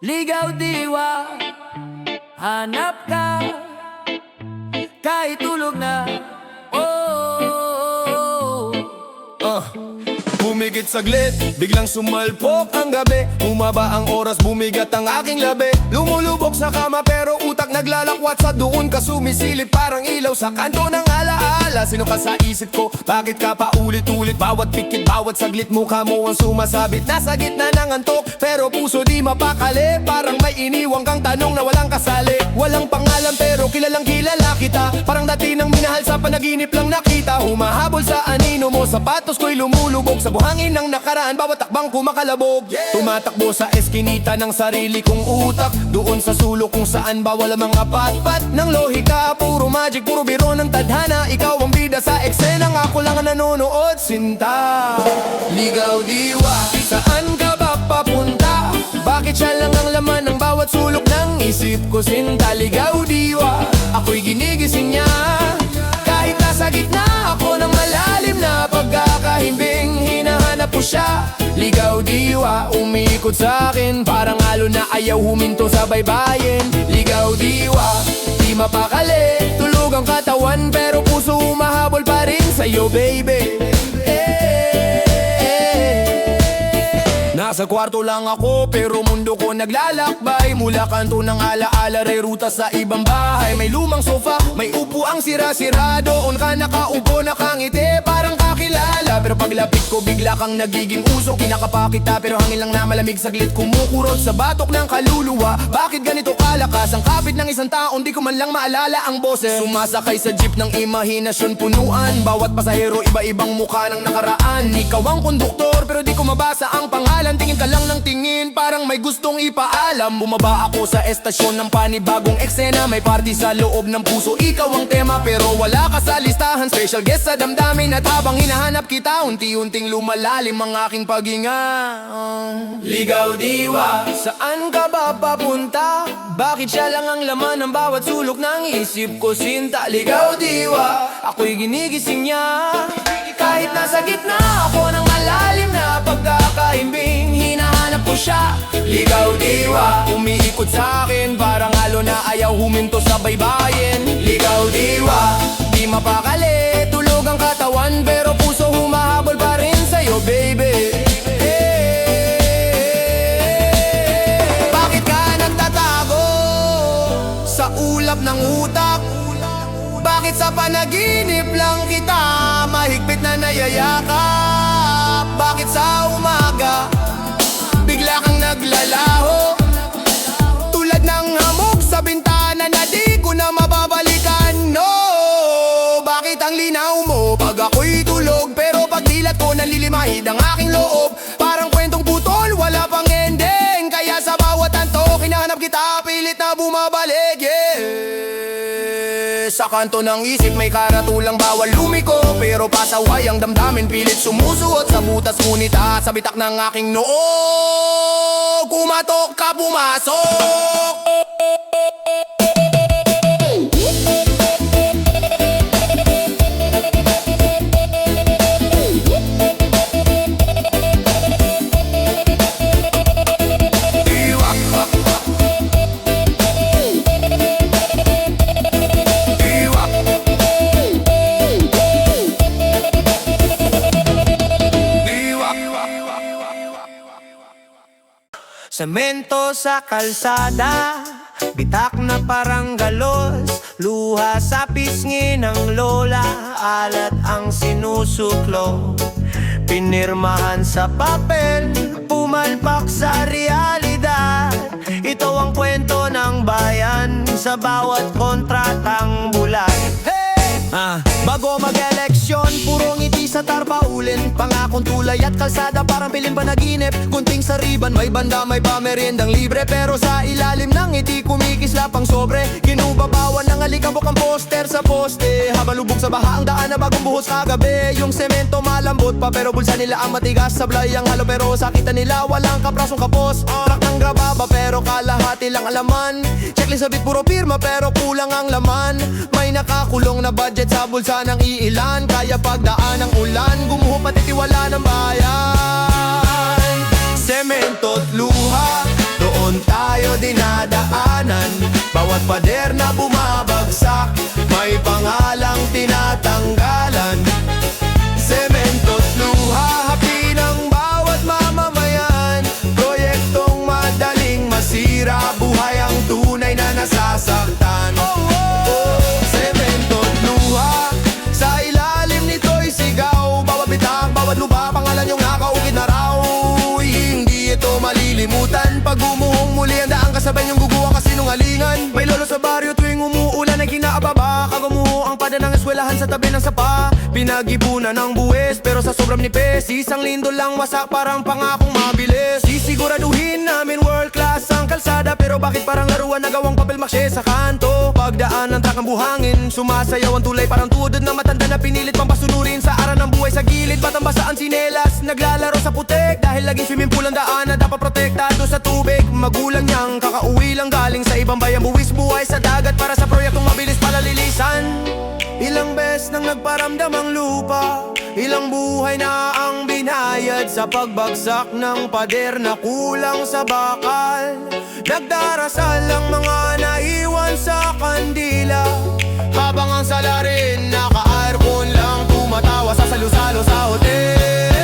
ligaw diwa, hanap ka, kahit tulog na. Bumigit saglit, biglang sumalpok ang gabi. Umaba ang oras, bumigat ang aking labi. Lumulubog sa kama pero utak naglalakwat. Sa doon ka sumisilip parang ilaw sa kanto ng alaala. Sino ka sa isip ko? Bakit ka pa ulit-ulit? Bawat pikit, bawat saglit mukha mo ang sumasabit. Nasa gitna ng antok pero puso di mapakali. Parang may iniwang kang tanong na walang kasali. Walang pangalan pero kilalang kilala kita. Parang dati nang minahal sa panaginip lang nakita. Humahabol sa anino mo, sapatos ko'y lumulubog sa buhangin ng nakaraan, bawat takbang kumakalabog. Tumatakbo sa eskinita ng sarili kong utak, doon sa sulok kung saan bawal ang mga patpat ng lohika. Puro magic, puro biro ng tadhana. Ikaw ang bida sa eksena, ako lang ang nanonood. Sinta, ligaw diwa, saan ka ba papunta? Bakit siya lang ang laman ng bawat sulok na ng isip ko sinta, ligaw diwa, ako'y ginigising niya. Kahit nasa gitna ako ng malalim na pagkakahimbing, hinahanap ko siya. Ligaw diwa, umiikot sa'kin, parang halo na ayaw huminto sa baybayin. Ligaw diwa, di mapakali, tulog ang katawan pero puso humahabol pa rin sa'yo, baby. Nasa kwarto lang ako pero mundo ko naglalakbay. Mula kanto ng alaala ray ruta sa ibang bahay. May lumang sofa, may upuang sira-sira. Doon ka nakaupo, nakangiti, parang kakilala. Pero paglapit ko bigla kang nagiging uso. Kinakapa kita pero hangin lang na malamig saglit, kumukurot sa batok ng kaluluwa. Bakit ganito kalakas ang kapit ng isang taon, di ko man lang maalala ang boses. Sumasakay sa jeep ng imahinasyon punuan. Bawat pasahero iba-ibang mukha ng nakaraan. Ikaw ang konduktor pero di ko mabasa ang pangalan. Tingin ka lang ng tingin, parang may gustong ipaalam. Bumaba ako sa estasyon ng panibagong eksena. May party sa loob ng puso, ikaw ang tema pero wala ka sa listahan. Special guest sa damdamin at habang hinahanap kita, unti-unting lumalalim ang aking paghinga. Ligaw diwa, saan ka ba papunta? Bakit siya lang ang laman ng bawat sulok ng isip ko sinta? Ligaw diwa, ako'y ginigising niya. Kahit nasa gitna ako ng malalim na pagkakahimbing, hinahanap ko siya. Ligaw diwa, umiikot sa'kin, parang halo na ayaw huminto sa baybayin. Ligaw diwa, di mapakali, tulog ang katawan pero puso humahabol pa rin sa'yo, baby. Bakit ka nagtatago sa ulap ng utak? Bakit sa panaginip lang kita mahigpit na nayayakap? Bakit sa umaga bigla kang naglalaho? Tulad ng hamog sa bintana na di ko na mababalikan, no. Bakit ang linaw mo pag ako'y tulog, pero pag dilat ko nalilimahid ang aking loob? Parang kwentong putol, wala pang ending. Kaya sa bawat anto hinahanap kita, pilit na bumabalik, yeah. Sa kanto ng isip may karatulang bawal lumiko, pero pasaway ang damdamin, pilit sumusuot sa butas. Ngunit sa bitak ng aking noo, kumatok ka, pumasok. Semento sa kalsada, bitak na parang galos, luha sa pisngi ng lola, alat ang sinusuklo. Pinirmahan sa papel, pumalpak sa realidad. Ito ang kwento ng bayan sa bawat kontratang bulan. Bago mag-eleksyon, puro ngiti sa tarpaulin, pangakong tulay at kalsada, parang piling panaginip. Kunting sariban, may banda, may pameriendang libre, pero sa ilalim ng ngiti kumikisla pang sobre. Ginubabawan ng alikabok ang poster sa poste, habang lubog sa baha ang daan na bagong buhos kagabi. Yung semento malambot pa pero bulsa nila ang matigas, sablay ang halo pero sakita nila walang kaprasong kapos. Trak ng grababa pero kalahati lang alaman, checklist sa bit puro pirma pero kulang ang laman. May nakakulong na budget sa bulsa ng iilan, kaya pagdaan ng ulan gumuho pati tiwala ng bayan. Semento't luha, doon tayo dinadaanan. Bawat pader na bumabagsak, may pangalang tinatanggalan. Semento't luha, hapi ng bawat mamamayan. Proyektong madaling masira, buhay ang tunay na nasasaktan. Semento't luha, sa ilalim nito'y sigaw. Bawat bitak, bawat lupa, pangalan yung nakaukit na raw. Hindi ito malilimutan, pag umuhong muli ang daang kasabay yung guguwa kasinungalingan. May lolo sa baryo tuwing umuulan ay kinaababa, kagumuho ang pada ng eskwelahan sa tabi ng sapa. Pinag-ipunan ng buwes pero sa sobrang nipis, isang lindol lang wasak parang pangakong mabilis. Sisiguraduhin namin world class ang kalsada, pero bakit parang laruan na gawang papel makshe sa kanto? Pag pagdaan ng trakang buhangin. Sumasayaw ang tulay parang tuodod na matanda na pinilit pang pasunurin sa araw ng buhay sa gilid. Batang basaan sinelas, naglalaro sa putek dahil laging swimming pool ang daan na dapat protektado sa tubig. Magulang niyang kakauwi lang galing sa ibang bayan, buwis buhay sa dagat para sa proyektong mabilis palalilisan. Ilang beses nang nagparamdam ang lupa, ilang buhay na ang binayad sa pagbagsak ng pader na kulang sa bakal. Nagdarasal ang mga naiwan sa kandila, habang ang salarin naka-aircon lang tumatawa sa salusalo sa hotel.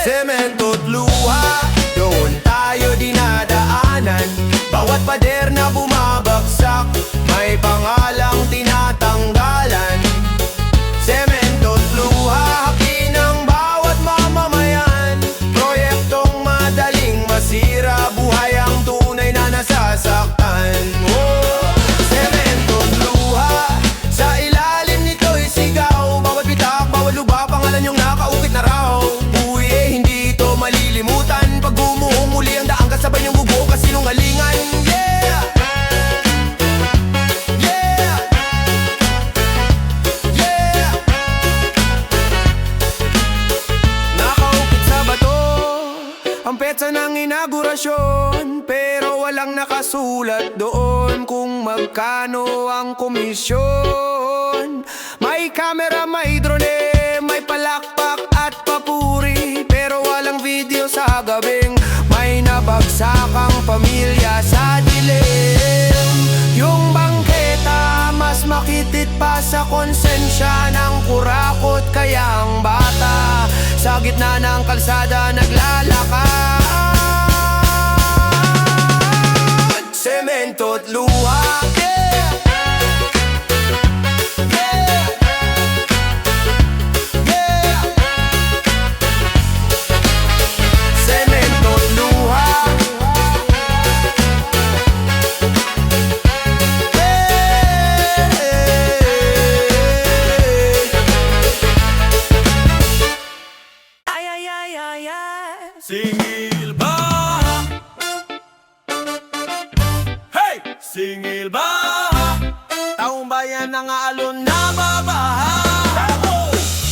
Semento't luha, doon tayo dinadaanan. Bawat pader na bumabagsak, may pangalang tinatanggalan. Semento't luha, haki ng bawat mamamayan. Proyektong madaling masira, buhay ang tunay na nasasaktan. Semento't luha, sa ilalim nito'y sigaw. Bawat bitak, bawat luba, pangalan yung nakaukit na raw. Uy, hindi ito malilimutan. Pag gumuhong muli ang daan, kasabay niyong bubuo kasinungalingan. Yeah! Yeah! Yeah! Nakaukit sa bato ang petsa ng inaugurasyon, pero walang nakasulat doon kung magkano ang komisyon. May kamera, may drone, may palakpak at papuri, pero walang video sa gabing may nabagsakang pamilya sa dilim. Yung bangketa mas makitit pa sa konsensya ng kurakot, kaya ang bata sa gitna ng kalsada naglalakad. Semento't luha, yeah! Yeah! Yeah! Semento't luha, ay ay ay ay ay. Singil baha. Hey! Singil baha. Taong bayan ng aalon na babaha.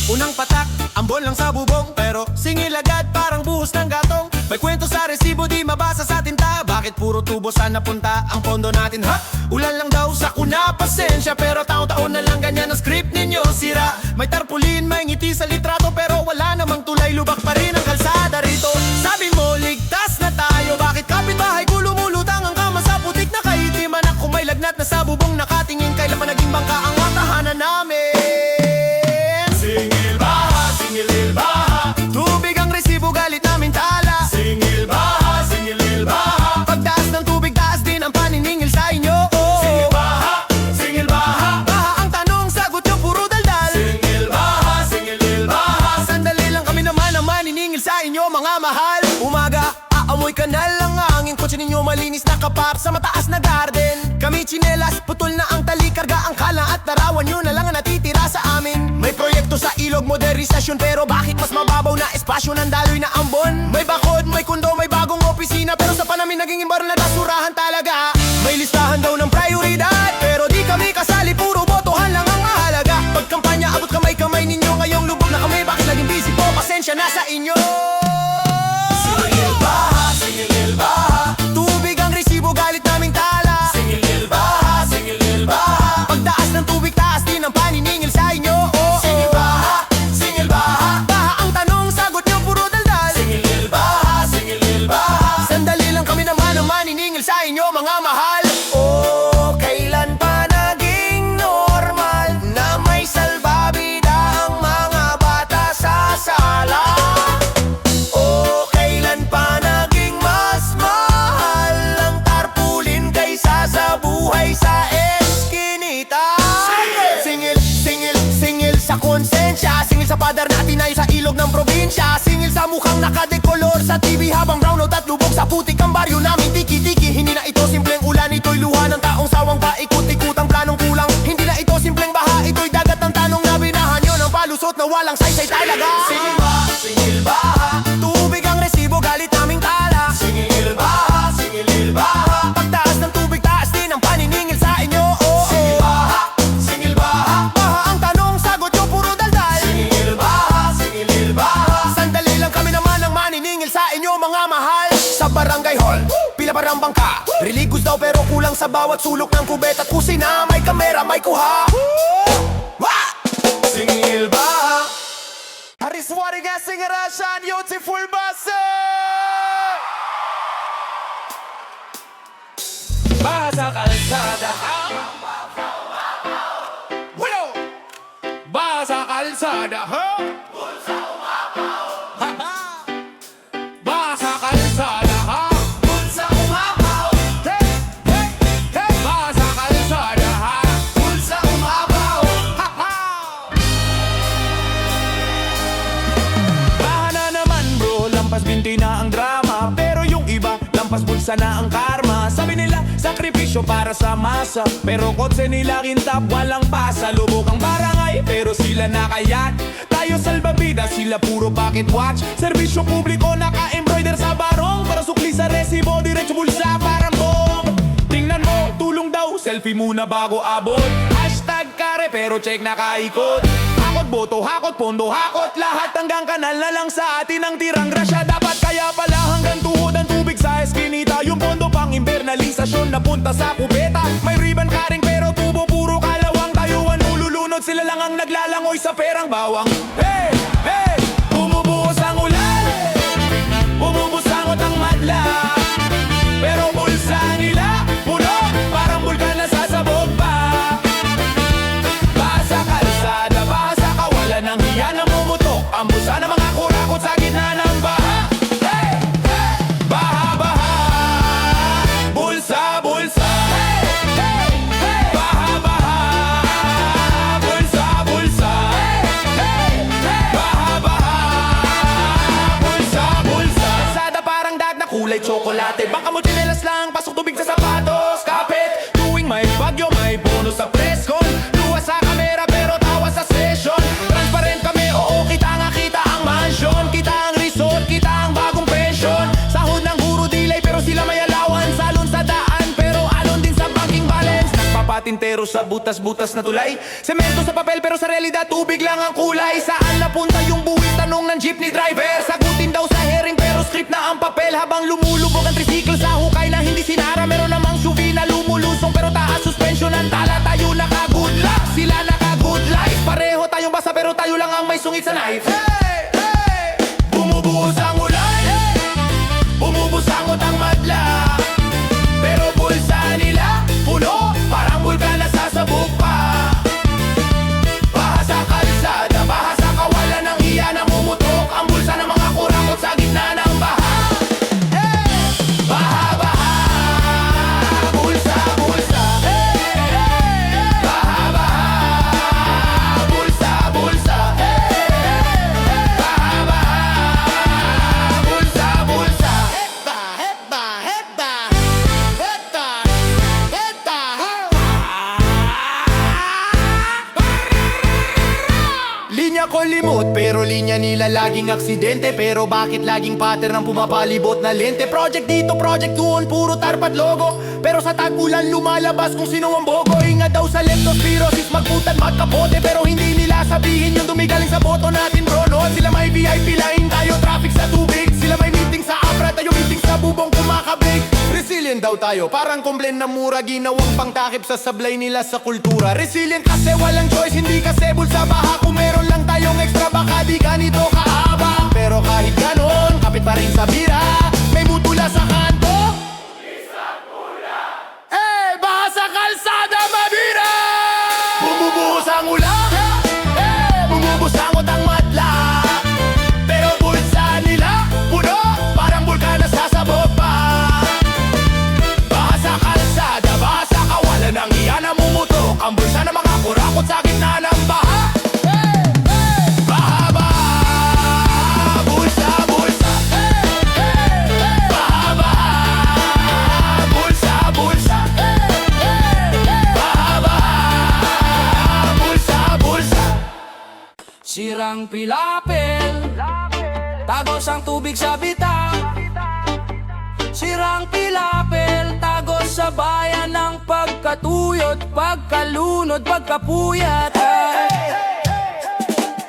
Unang patak, ambon lang sa bubong, pero singil agad parang buhos ng gatong. May kwento sa resibo di mabasa sa tinta, bakit puro tubo saan napunta ang pondo natin, ha? Ulan lang daw sa kuna, pasensya, pero taon-taon na lang ganyan ang script ninyo sira. May tarpulin, may ngiti sa litrato, pero wala namang tulay, lubak pa rin ang kalsada rito. Sabi mo ligtas na tayo, bakit kapitbahay ko lumulutang ang kama sa putik na kaitiman? Ako may lagnat na sa bubong nakatingin, kailan pa naging bangka ang tahanan namin? Singil baha, singil baha. Tubig ang resibo, galit namin tala. Singil baha, singil baha. Pagtaas ng tubig, taas din ang paniningil sa inyo. Singil baha, singil baha. Baha ang tanong, sagot yung puro daldal. Singil baha, singil baha. Sandali lang, kami naman ang maniningil sa inyo, mga mahal. Umaga, aamoy kanal ang hangin. Kotse ninyo malinis na kapap sa mataas na garden. Kami tsinelas, putol na ang tali, karga ang kala at larawan nyo na lang ang natitira sa amin. May proyekto sa ilog, modernisasyon, pero bakit mas mababaw na espasyo ng daloy na ambon? May bakod, may kundo, may bagong opisina, pero sa panamin naging imbar na basurahan talaga. May listahan daw ng prioridad, pero di kami kasali, puro botohan lang ang mahalaga. Pagkampanya, abot kamay-kamay ninyo, ngayong lubog na kami, bakit laging busy po? Pasensya na sa inyo. Singil baha, singil baha. Tubig ang resibo, galit naming tala. Singil baha, singil baha. Pagtaas ng tubig, taas din ang paniningil sa inyo. Singil baha, singil baha. Baha ang tanong, sagot nyo puro daldal. Singil baha, singil baha. Sandali lang, kami naman ang maniningil sa inyo, mga mahal. Oh, kailan pa naging normal na may salbabida ang mga bata sa sala? Oh, kailan pa naging mas mahal ang tarpulin kaysa sa buhay sa eskinita? Singil, singil, singil sa konsensya, singil sa padar natin ay sa ilog ng probinsya. Singil sa mukhang nakadekolor sa TV habang brownout at lubog sa putik ang baryo namin. Tiki-tiki, hindi na ito simpleng ulan, ito'y luha ng taong sawang paikot-ikot ang planong kulang. Hindi na ito simpleng baha, ito'y dagat ng tanong na binahan nyo ng palusot na walang saysay talaga. Singil baha, singil baha. Tubig ang resibo, galit naming tala. Singil baha, singil baha. Pagtaas ng tubig, taas din ang paniningil sa inyo. Oh, oh. bawat sulok ng kubet at kusina. May kamera, may kuha. Wah! Singil baha. Hariswariga singarasyan, beautiful basa! Baha sa kalsada. Walo! Baha sa kalsada. Baha sa kalsada. Bulsa umapaw. Hey! Hey! Hey! Baha sa kalsada. Bulsa umapaw. Baha na naman bro, lampas binti na ang drama. Pero yung iba, lampas bulsa na ang karma. Sabi nila, sakripisyo para sa masa. Pero kotse nila kintab, walang pasa. Lubog ang barangay, pero sila nakayat. Tayo salbabida, sila puro pocket watch. Serbisyo publiko, naka-embroider sa barong. Para sukli sa resibo, diretso bulsa parang bomb. Tingnan mo, tulong daw, selfie muna bago abot. Hashtag kare, pero check nakaikot. Hakot boto, hakot pondo, hakot lahat. Hanggang kanal na lang sa atin ang tirang grasya. Dapat kaya pala hanggang tuhod ang tubig sa eskinita. Yung pondo pang imbernalisasyon na punta sa kubeta. May ribbon karing pero tubo puro kalawang. Tayuan ululunod, sila lang ang naglalangoy sa perang bawang. Hey! Hey! Bumubuhos ang ulan, bumubusangot ang madla. Pero bulsa nila, puno, parang bulkan na sasabog pa. Baha sa kalsada, baha sa kawalan ng hiya na mumutok. Ang busa ng mga kurakot sa gitna ng baha. Hey! Hey! Baha, baha, bulsa, bulsa. Hey! Hey! Hey! Baha, baha, bulsa, bulsa. Hey! Hey! Hey! Baha, baha, bulsa, bulsa. Kalsada parang dad na kulay tsokolate. Baka mo chinelas lang, pasok tubig sa sapatos. Kapit, tuwing may bagyo, may bonus sa preskon. Luwa sa kamera pero tawa sa session. Transparent kami, oo, kita nga kita ang mansion. Kita ang resort, kita ang bagong pension. Sahod ng guro delay pero sila may alawan. Salon sa daan pero alon din sa banking balance. Nagpapatintero sa butas-butas na tulay. Semento sa papel pero sa realidad tubig lang ang kulay. Saan napunta yung buwis, tanong ng jeepney driver. Sagutin daw sa hearing pero script na ang papel. Habang lumulubog ang tricycle sa hukay na hindi sinara. Meron namang SUV na lumulusong pero taas suspension ang tala. Tayo naka-good luck, sila naka-good life. Pareho tayong basa pero tayo lang ang may sungit sa knife. Hey! Hey! Bumubuhos ang ulan, bumubusangot ang madla. Pero bulsa nila, puno, parang bulkan na sasabog pa. Baha sa kalsada, baha sa kawalan ng hiya na mumutok. Ang bulsa ng mga kurakot sa gitna ng baha. Hey! Baha, baha, bulsa, bulsa. Hey! Hey! Baha, baha, bulsa, bulsa. Hey! Baha, baha, bulsa, bulsa. Heta! Heta! Heta! Heta! Heta! Linya ko limot, pero linya nila laging aksidente. Pero bakit laging pattern ang pumapalibot na lente? Project dito, project doon, puro tarpat logo. Pero sa tag-ulan lumalabas kung sino ang bogo. Ingat daw sa leptospirosis, magputan, magkapote. Pero hindi nila sabihin yung dumigaling sa boto natin bro. Noon sila may VIP line, tayo traffic sa tubig. Sila may meeting sa Abra, tayo meeting sa bubong kumakabig. Resilient daw tayo, parang complain na mura. Ginawang pangtakip sa sablay nila sa kultura. Resilient kasi walang choice, hindi kasi bulsa baha. Kung meron lang tayong extra baka di ganito kaaba. Pero kahit ganon, kapit pa rin sa bira. May mutula sa kanto. Eh, baha sa kalsada, mabira! Bumubuhos ang ulan, bumubusangot ang madla. Pero bulsa nila, puno, parang bulkan na sasabog pa. Baha sa kalsada, baha sa kawalan ng hiya na mumutok. Ang bulsa ng mga kurakot sa gitna ng baha. Baha, baha, bulsa, bulsa. Baha, baha, bulsa, bulsa. Baha, baha, bulsa, bulsa. Sirang pilapil, tagos ang tubig sa bitaw. Sirang pilapil, tagos sa bayan ng pagkatuyot, pagkalunod, pagkapuyat.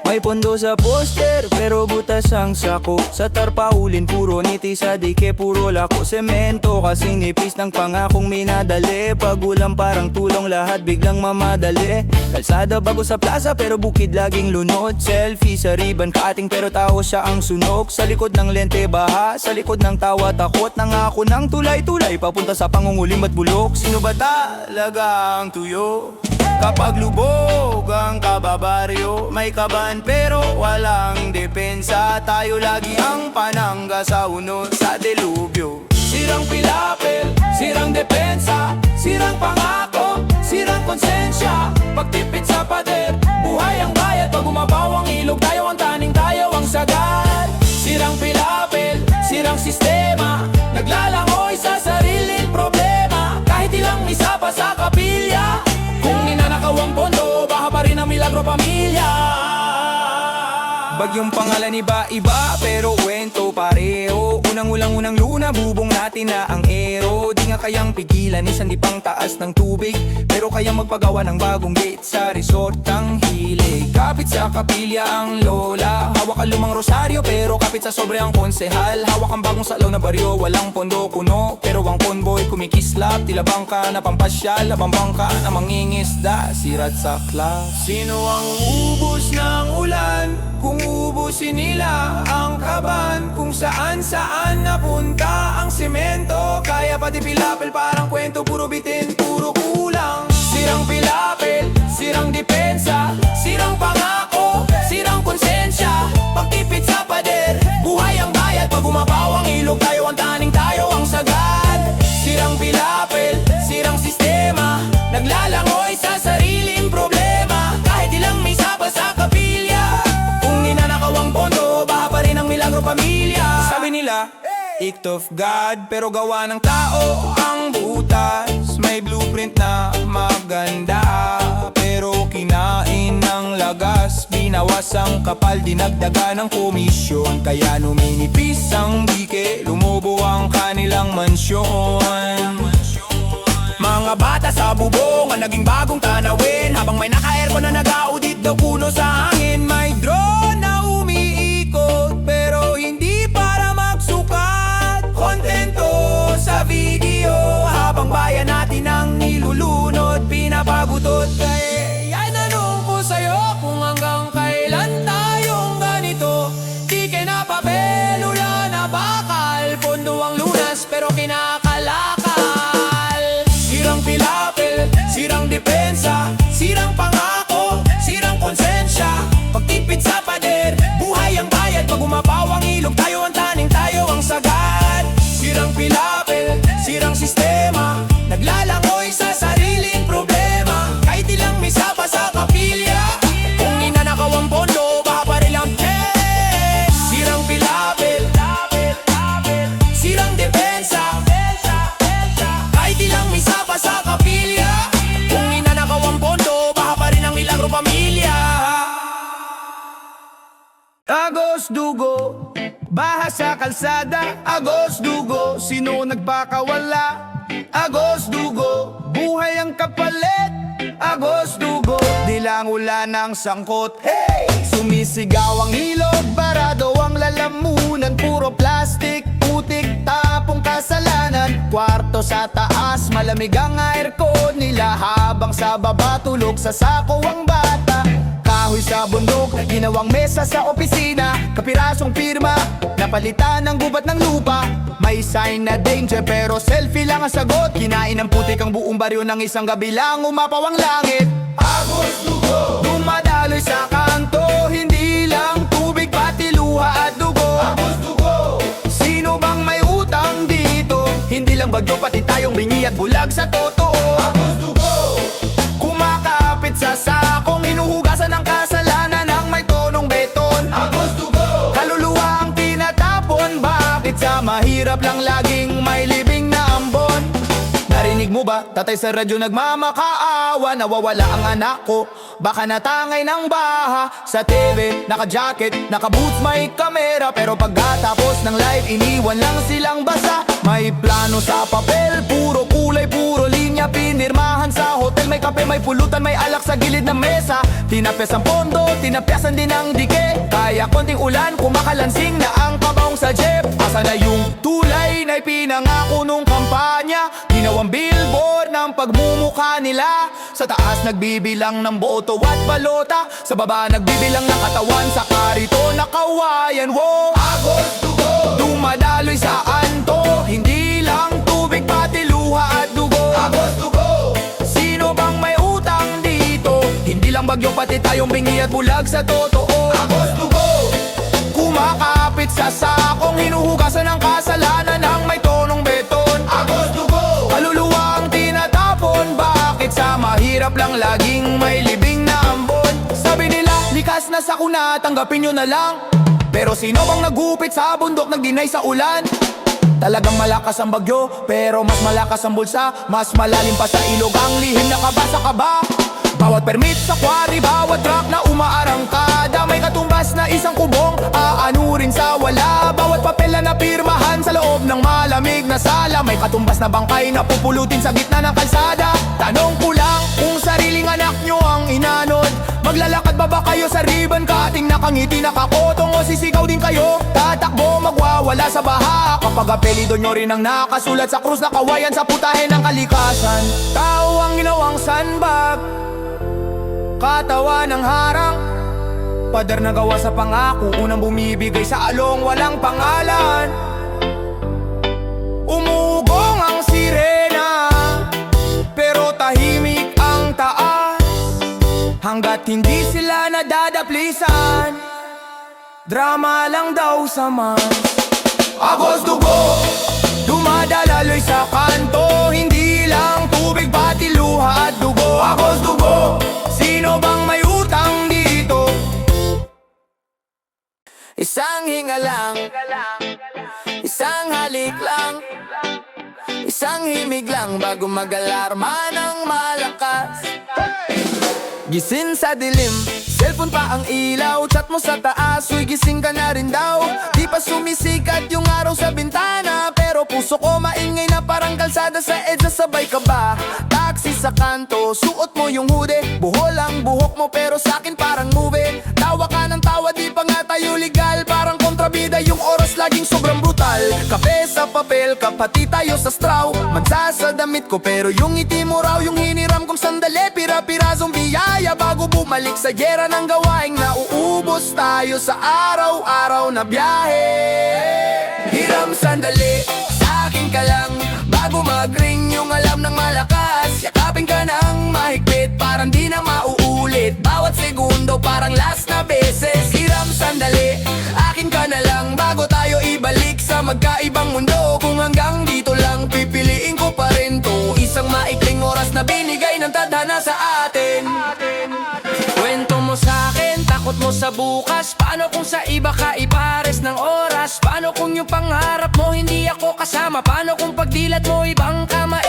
May pondo sa poster, pero butas ang sako. Sa tarpaulin, puro niti, sa dike, puro lako. Semento, kasing nipis ng pangakong minadali. Pag ulam parang tulong, lahat biglang mamadali. Kalsada bago sa plaza, pero bukid laging lunod. Selfie sa ribbon cutting, pero tao siya ang sunog. Sa likod ng lente, baha. Sa likod ng tawa, takot. Nangako ng tulay-tulay, papunta sa pangungulim at bulok. Sino ba talaga ang tuyo? Kapag lubog ang kababaryo, may kaban pero walang depensa. Tayo lagi ang panangga sa uno sa delubyo. Sirang pilapil, sirang depensa, sirang pangako, sirang konsensya. Pagtipid sa pader, buhay ang bayad. Pag umabaw ang ilog, tayo ang taning, tayo ang sagad. Sirang pilapil, sirang sistema, naglalangoy sa sariling problema. Kahit ilang isa pa sa kapilya, kung ninanakaw ang pondo, baka pa rin ang milagro pamilya. Bagyong pangalan iba-iba, pero kwento pareho. Unang luna, bubong natin na ang ero. Di nga kayang pigilan, isang di pang taas ng tubig, pero kayang magpagawa ng bagong gate sa resort ang hilig. Kapit sa kapilya ang lola, hawak ang lumang rosaryo, pero kapit sa sobre ang konsehal. Hawak ang bagong salaw na baryo, walang pondo kuno, pero ang convoy kumikislap. Tila bangka na pampasyal, labang bangka na mangingisda, sirat sa klas. Sino ang ubos ng ulan? Kung ubusin nila ang kaban, kung saan napunta ang semento. Kaya pati pilapil parang kwento, puro bitin, puro kulang. Sirang pilapil, sirang depensa, sirang pangako, sirang konsensya. Pagtipid sa pader, buhay ang bayad. Pag umabaw ang ilog, tayo ang taning, tayo ang sagad. Sirang pilapil, sirang sistema, naglalangoy sa sariling problema. Kahit ilang misa pa sa kapilya, kung ninanakaw ang pondo, baka pa rin ang milagro pamilya. Sabi nila, act of God, pero gawa ng tao ang butas. May blueprint na maganda, pero kinain ng lagas. Binawas ang kapal, dinagdaga ng komisyon. Kaya numinipis ang dike, lumobo ang kanilang mansyon. Mga bata sa bubong ang naging bagong tanawin, habang may naka-aircon na nag-audit daw puno sa hangin. May drone na umiikot, pero hindi para magsukat. Kontento sa video, habang bayan natin ang nilulunod, pinapagutot. Kaya tanong ko sa'yo, kung hanggang kailan tayong ganito? Di ka na papel, ula na bakal, pondo ang lunas pero kinakalakal. Sirang pilapil, sirang depensa, sirang pangako, sirang konsensya. Pagtipid sa pader, buhay ang bayad. Pag umabaw ang ilog, tayo ang taning, tayo ang sagad. Sirang pilapil, sirang sistema, naglalangoy sa sariling problema. Kahit ilang misa pa sa kapilya, kung ninanakaw ang pondo, baka pa rin ang check. Sirang pilapil, sirang depensa, kahit ilang misa pa sa kapilya, kung ninanakaw ang pondo, baka pa rin ang milagro pamilya. Agos dugo, baha sa kalsada. Agos dugo, sino nagpakawala? Agos dugo, buhay ang kapalit. Agos dugo, di lang ulan ang sangkot. Hey! Sumisigaw ang ilog, barado ang lalamunan. Puro plastic, putik, tapong kasalanan. Kwarto sa taas, malamig ang aircon nila, habang sa baba tulog sa sako ang bata. Kahoy sa bundok, ginawang mesa sa opisina. Kapirasong pirma, napalitan ng gubat ng lupa. May sign na danger pero selfie lang ang sagot. Kinain ng putik ang buong baryo ng isang gabi lang, umapaw ang langit. Agos dugo, dumadaloy sa kanto, hindi lang tubig pati luha at dugo. Agos dugo, sino bang may utang dito? Hindi lang bagyo pati tayong bingi at bulag sa totoo. Agos dugo, kumakapit sa sakong hinuhugasan ng kasalanan ng may tonong beton. Agos dugo, kaluluwa ang tinatapon. Bakit sa mahirap lang laging may libing na ambon? Narinig mo ba? Tatay sa radyo nagmamakaawa, nawawala ang anak ko, baka natangay ng baha. Sa TV, naka-jacket, naka-boots, may kamera, pero pagkatapos ng live, iniwan lang silang basa. May plano sa papel, puro kulay, puro linya, pinirmahan sa hotel. May kape, may pulutan, may alak sa gilid ng mesa. Tinapyas ang pondo, tinapyasan din ang dike. Kaya konting ulan, kumakalansing na ang pabaong sa jeep. Asa na yung tulay na ipinangako nung kampanya? Ginawang billboard ng pagmumukha nila. Sa taas nagbibilang ng boto at balota, sa baba nagbibilang ng katawan. Sa karito nakawayan, wow! Agos dugo! Dumadaloy sa anto, hindi lang tubig pati luha at dugo. Agos dugo! Sino bang may utang dito? Hindi lang bagyo pati tayong bingi at bulag sa totoo. Agos dugo! Kumakapit sa sakong hinuhugasan ng kasalanan ng may tonong beton. Agos dugo! Kaluluwa ang tinatapon, bakit sa mahirap lang laging may libing na ambon? Sabi nila, likas na sakuna, tanggapin nyo na lang. Pero sino bang nagupit sa bundok, nagdinay sa ulan? Talagang malakas ang bagyo, pero mas malakas ang bulsa. Mas malalim pa sa ilog ang lihim na kaba sa kaba. Bawat permit sa quarry, bawat truck na umaarangkada, may katumbas na isang kubong, aanurin sa wala. Bawat papel na napirmahan sa loob ng malamig na sala, may katumbas na bangkay na pupulutin sa gitna ng kalsada. Tanong ko lang kung sariling anak nyo ang inanod, maglalakad ba kayo sa ribbon cutting, nakangiti, nakakotong, o sisigaw din kayo? Tatakbo, magwawala sa baha kapag apelido nyo rin ang nakasulat sa krus na kawayan sa putahe ng kalikasan. Tao ang ginawang sandbag, katawan ng harang, pader na gawa sa pangako, unang bumibigay sa along walang pangalan. Umugong ang sirena, pero tahimik ang taas. Hanggat hindi sila nadadaplisan, drama lang daw sa mas. Agos dugo, dumadalaloy sa kanto, hindi lang tubig pati luha at dugo. Agos dugo, sino bang may utang dito? Isang hinga lang, isang halik lang, isang himig lang bago mag-alarma ng malakas. Gising sa dilim, cellphone pa ang ilaw, chat mo sa taas, uy gising ka na rin daw. Di pa sumisikat yung araw sa bintana, pero puso ko maingay na parang kalsada sa EDSA. Sabay ka ba? Taxi sa kanto, suot mo yung hoodie, buhol ang buhok mo pero sa'kin parang movie. Tawa ka ng tawa, di pa nga tayo legal, parang kontrabida yung oras laging sobrang brutal. Kape sa papel, kapati tayo sa straw, mansa sa damit ko pero yung ngiti mo raw yung hiniram kong sandali. Pira-pirazong biyaya bago bumalik sa gera ng gawaing nauubos tayo sa araw-araw na biyahe. Hiram sandali, sa'kin ka lang, bago mag-ring yung alam ng malakas. Yakapin ka ng mahigpit, parang di na mauulit, bawat segundo parang last na beses. Hiram sandali, akin ka na lang, bago tayo ibalik sa magkaibang mundo. Kung hanggang dito lang, pipiliin ko pa rin to, isang maikling oras na binigay ng tadhana sa atin. Kwento mo sa'kin, takot mo sa bukas, paano kung sa iba ka ipares ng oras? Paano kung yung pangarap mo hindi ako kasama? Paano kung pagdilat mo ibang kama,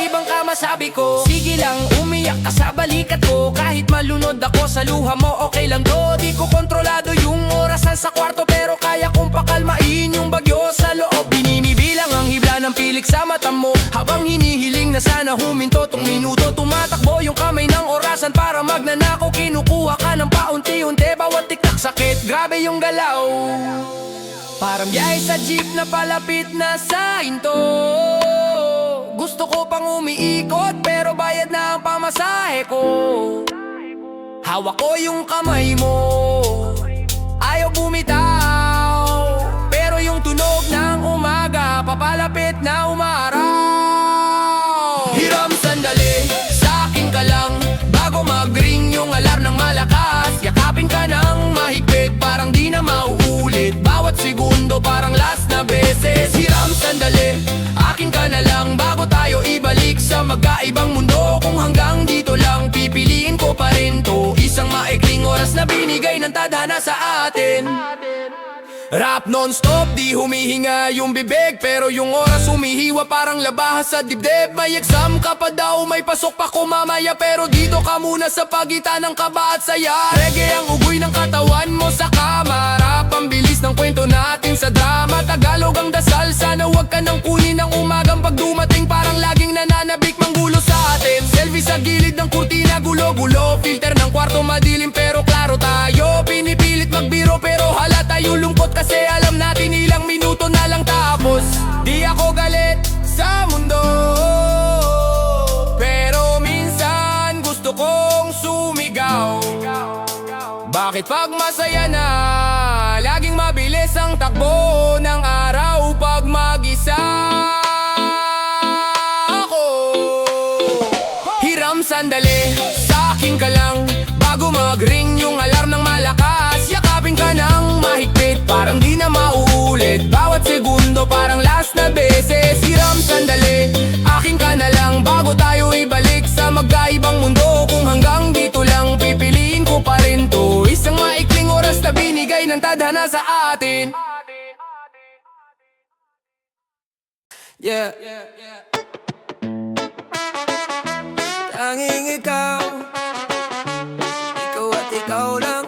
sabi ko? Sige lang, umiyak ka sa balikat ko, kahit malunod ako sa luha mo, okay lang do. Di ko kontrolado yung orasan sa kwarto, pero kaya kong pakalmain yung bagyo sa loob. Bininibilang ang hibla ng pilik sa mata mo, habang hinihiling na sana huminto tong minuto. Tumatakbo yung kamay ng orasan para magnanakaw, kinukuha ka ng paunti-unti, bawat tiktak sakit, grabe yung galaw. Parang biyahe sa jeep na palapit na sa hinto. Gusto ko pang umiikot pero bayad na ang pamasahe ko. Hawak ko yung kamay mo, ayaw bumitaw, pero yung tunog ng umaga papalapit na umaraw. Hiram sandali, sa'kin ka lang, bago mag-ring yung alarm ng malakas. Yakapin ka ng mahigpit, parang di na mauulit, bawat segundo parang last na beses. Hiram sandali, akin ka na lang, bago tayo ibalik sa magkaibang mundo. Kung hanggang dito lang, pipiliin ko pa rin to, isang maikling oras na binigay ng tadhana sa atin. Rap non-stop, di humihinga yung bibig, pero yung oras humihiwa parang labahas sa dibdib. May exam ka pa daw, may pasok pa ko mamaya, pero dito ka muna sa pagitan ng kaba at saya. Reggae ang ugoy ng katawan mo sa kama, rap ang bilis ng kwento natin sa drama. Tagalog ang dasal, sana wag ka nang kunin ng umagang pag dumating, parang laging nananabik manggulo sa atin. Selfie gilid ng kurtina, gulo-gulo. Filter ng kwarto, madilim pero klaro tayo. Pinipilit magbiro pero halata yung lungkot, kasi alam natin ilang minuto na lang tapos. Di ako galit sa mundo, pero minsan gusto kong sumigaw. Bakit pag masaya na, laging mabilis ang takbo ng araw pag mag-isa ako? Hiram sandali, sa akin ka lang, bago mag-ring yung alarm ng malakas. Yakapin ka ng mahigpit, parang di na mauulit. Bawat segundo parang last na beses. Hiram sandali, akin ka na lang, bago tayo ibalik sa magkaibang mundo. Kung hanggang dito lang, pipiliin ko pa rin to. Isang maikling oras na binigay ng tadhana sa atin. Yeah, tanging ikaw, ikaw at ikaw lang.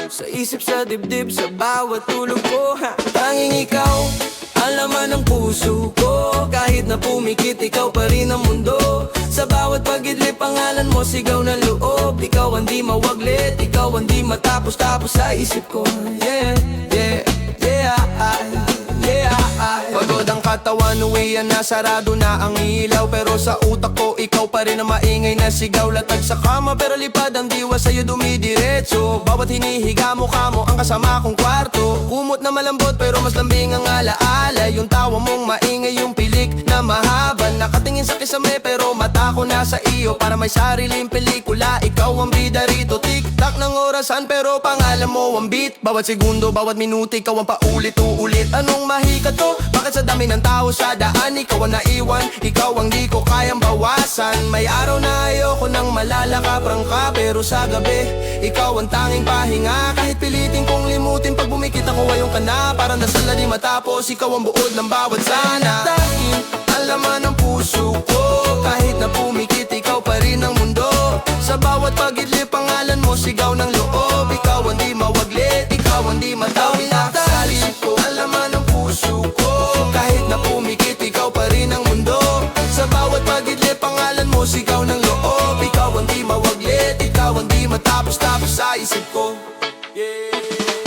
Sa isip, sa dibdib, sa bawat tulog ko, ha? Tanging ikaw, ang laman ng puso ko. Kahit na pumikit, ikaw pa rin ang mundo. Sa bawat pag-idlip, pangalan mo sigaw ng loob. Ikaw ang di mawaglit, ikaw ang di matapos-tapos sa isip ko. Yeah, yeah, yeah, yeah. Pagod ang katawan, uwian na, sarado na ang ilaw. Pero sa utak ko, ikaw pa rin ang maingay na sigaw. Latag sa kama, pero lipad ang diwa sa'yo dumidiretso. Bawat hinihiga mo kamo, ang kasama kong kwarto. Kumot na malambot, pero mas lambing ang alaala. Yung tawa mong maingay, yung pilik na mahaba. Nakatingin sa kisame, pero mata ko nasa iyo. Para may sariling pelikula, ikaw ang bida rito. Tik-tak ng orasan, pero pangalan mo ang beat. Bawat segundo, bawat minuto, ikaw ang paulit-uulit. Anong mahika to? Bakit sa dami ng tao sa daan, ikaw ang naiwan? Ikaw ang di ko kayang bawasan. May araw na ayoko nang malalakaprang ka, pero sa gabi, ikaw ang tanging pahinga. Kahit pilitin kong limutin, pag bumikit ako ayong ka na. Parang nasala di matapos, ikaw ang buod ng bawat sana. Dahil ang laman ng puso ko, kahit na pumikit, ikaw pa rin ang mundo. Sa bawat pag-idlip, pangalan mo sigaw ng loob. Ikaw ang di mawaglit, ikaw ang di matawid. Sa isip ko, ang laman ng puso ko, kahit na pumikit, ikaw pa rin ang mundo. Sa bawat pag-idlip, pangalan mo sigaw ng loob. Ikaw ang di mawaglit, ikaw ang di matapos-tapos sa isip ko.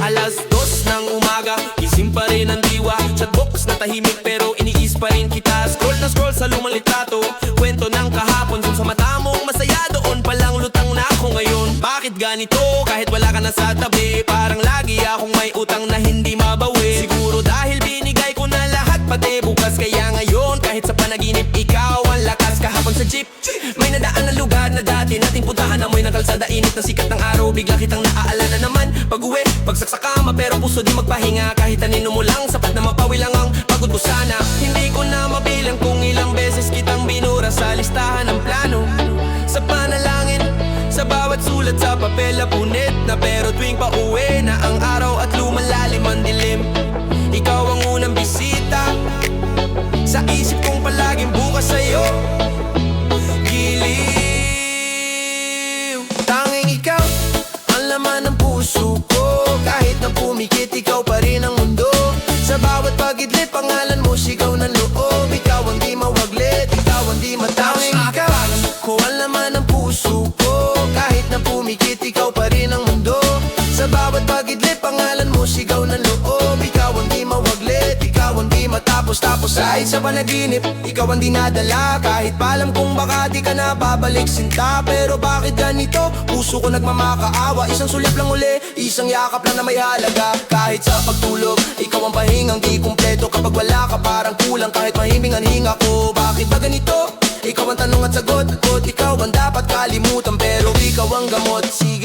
Alas 2 ng umaga, gising pa rin ang diwa. Chatbox na tahimik pero iniis pa rin kita. Scroll na scroll sa lumang litrato, kwento ng kahapon. Kung sa mata mong masaya, doon palang lutang na ako ngayon. Bakit ganito kahit wala ka na sa tabi? Parang lagi akong may utang na hindi mabawi. Siguro dahil binigay ko na lahat pati bukas, kaya ngayon kahit sa panaginip ikaw ang lakas. Kahapon sa jeep, may nadaan na lugar na dati nating puntahan. Amoy ng kalsada, init na sikat ng araw, bigla kitang naaalala naman. Pag-uwi, bagsak sa kama pero puso di magpahinga. Kahit anino mo lang, sapat na mapawi lang ang pagod ko sana. Hindi ko na mabilang kung ilang beses kitang binura sa listahan ng plano. Sa panalangin, sa bawat sulat sa papel na punit na. Pero tuwing pauwi na ang araw at lumalalim ang dilim, ikaw ang unang bisita sa isip kong palaging bukas sa'yo. Giliw, Tanging ikaw, ang laman ng puso ko. Kahit na pumikit, ikaw pa rin ang mundo. Sa bawat pag-idlip, pangalan mo sigaw ng loob. Ikaw ang di mawaglit, ikaw ang di matawid. Ikaw, ko ang laman ng puso ko. Kahit na pumikit, ikaw pa rin ang mundo. Sa bawat pag-idlip, pangalan mo sigaw ng loob. Ikaw ang di mawaglit, ikaw ang di matapos-tapos. Kahit sa panaginip, ikaw ang dinadala. Kahit pa alam kong baka di ka na babalik sinta. Pero bakit ganito? Puso ko nagmamakaawa. Isang sulyap lang uli, isang yakap lang na may halaga. Kahit sa pagtulog, ikaw ang pahingang di kumpleto. Kapag wala ka parang kulang, kahit mahiming ang hinga ko. Bakit ba ganito? Ikaw ang tanong at sagot, ikaw ang dapat kalimutan. Pero ikaw ang gamot, sige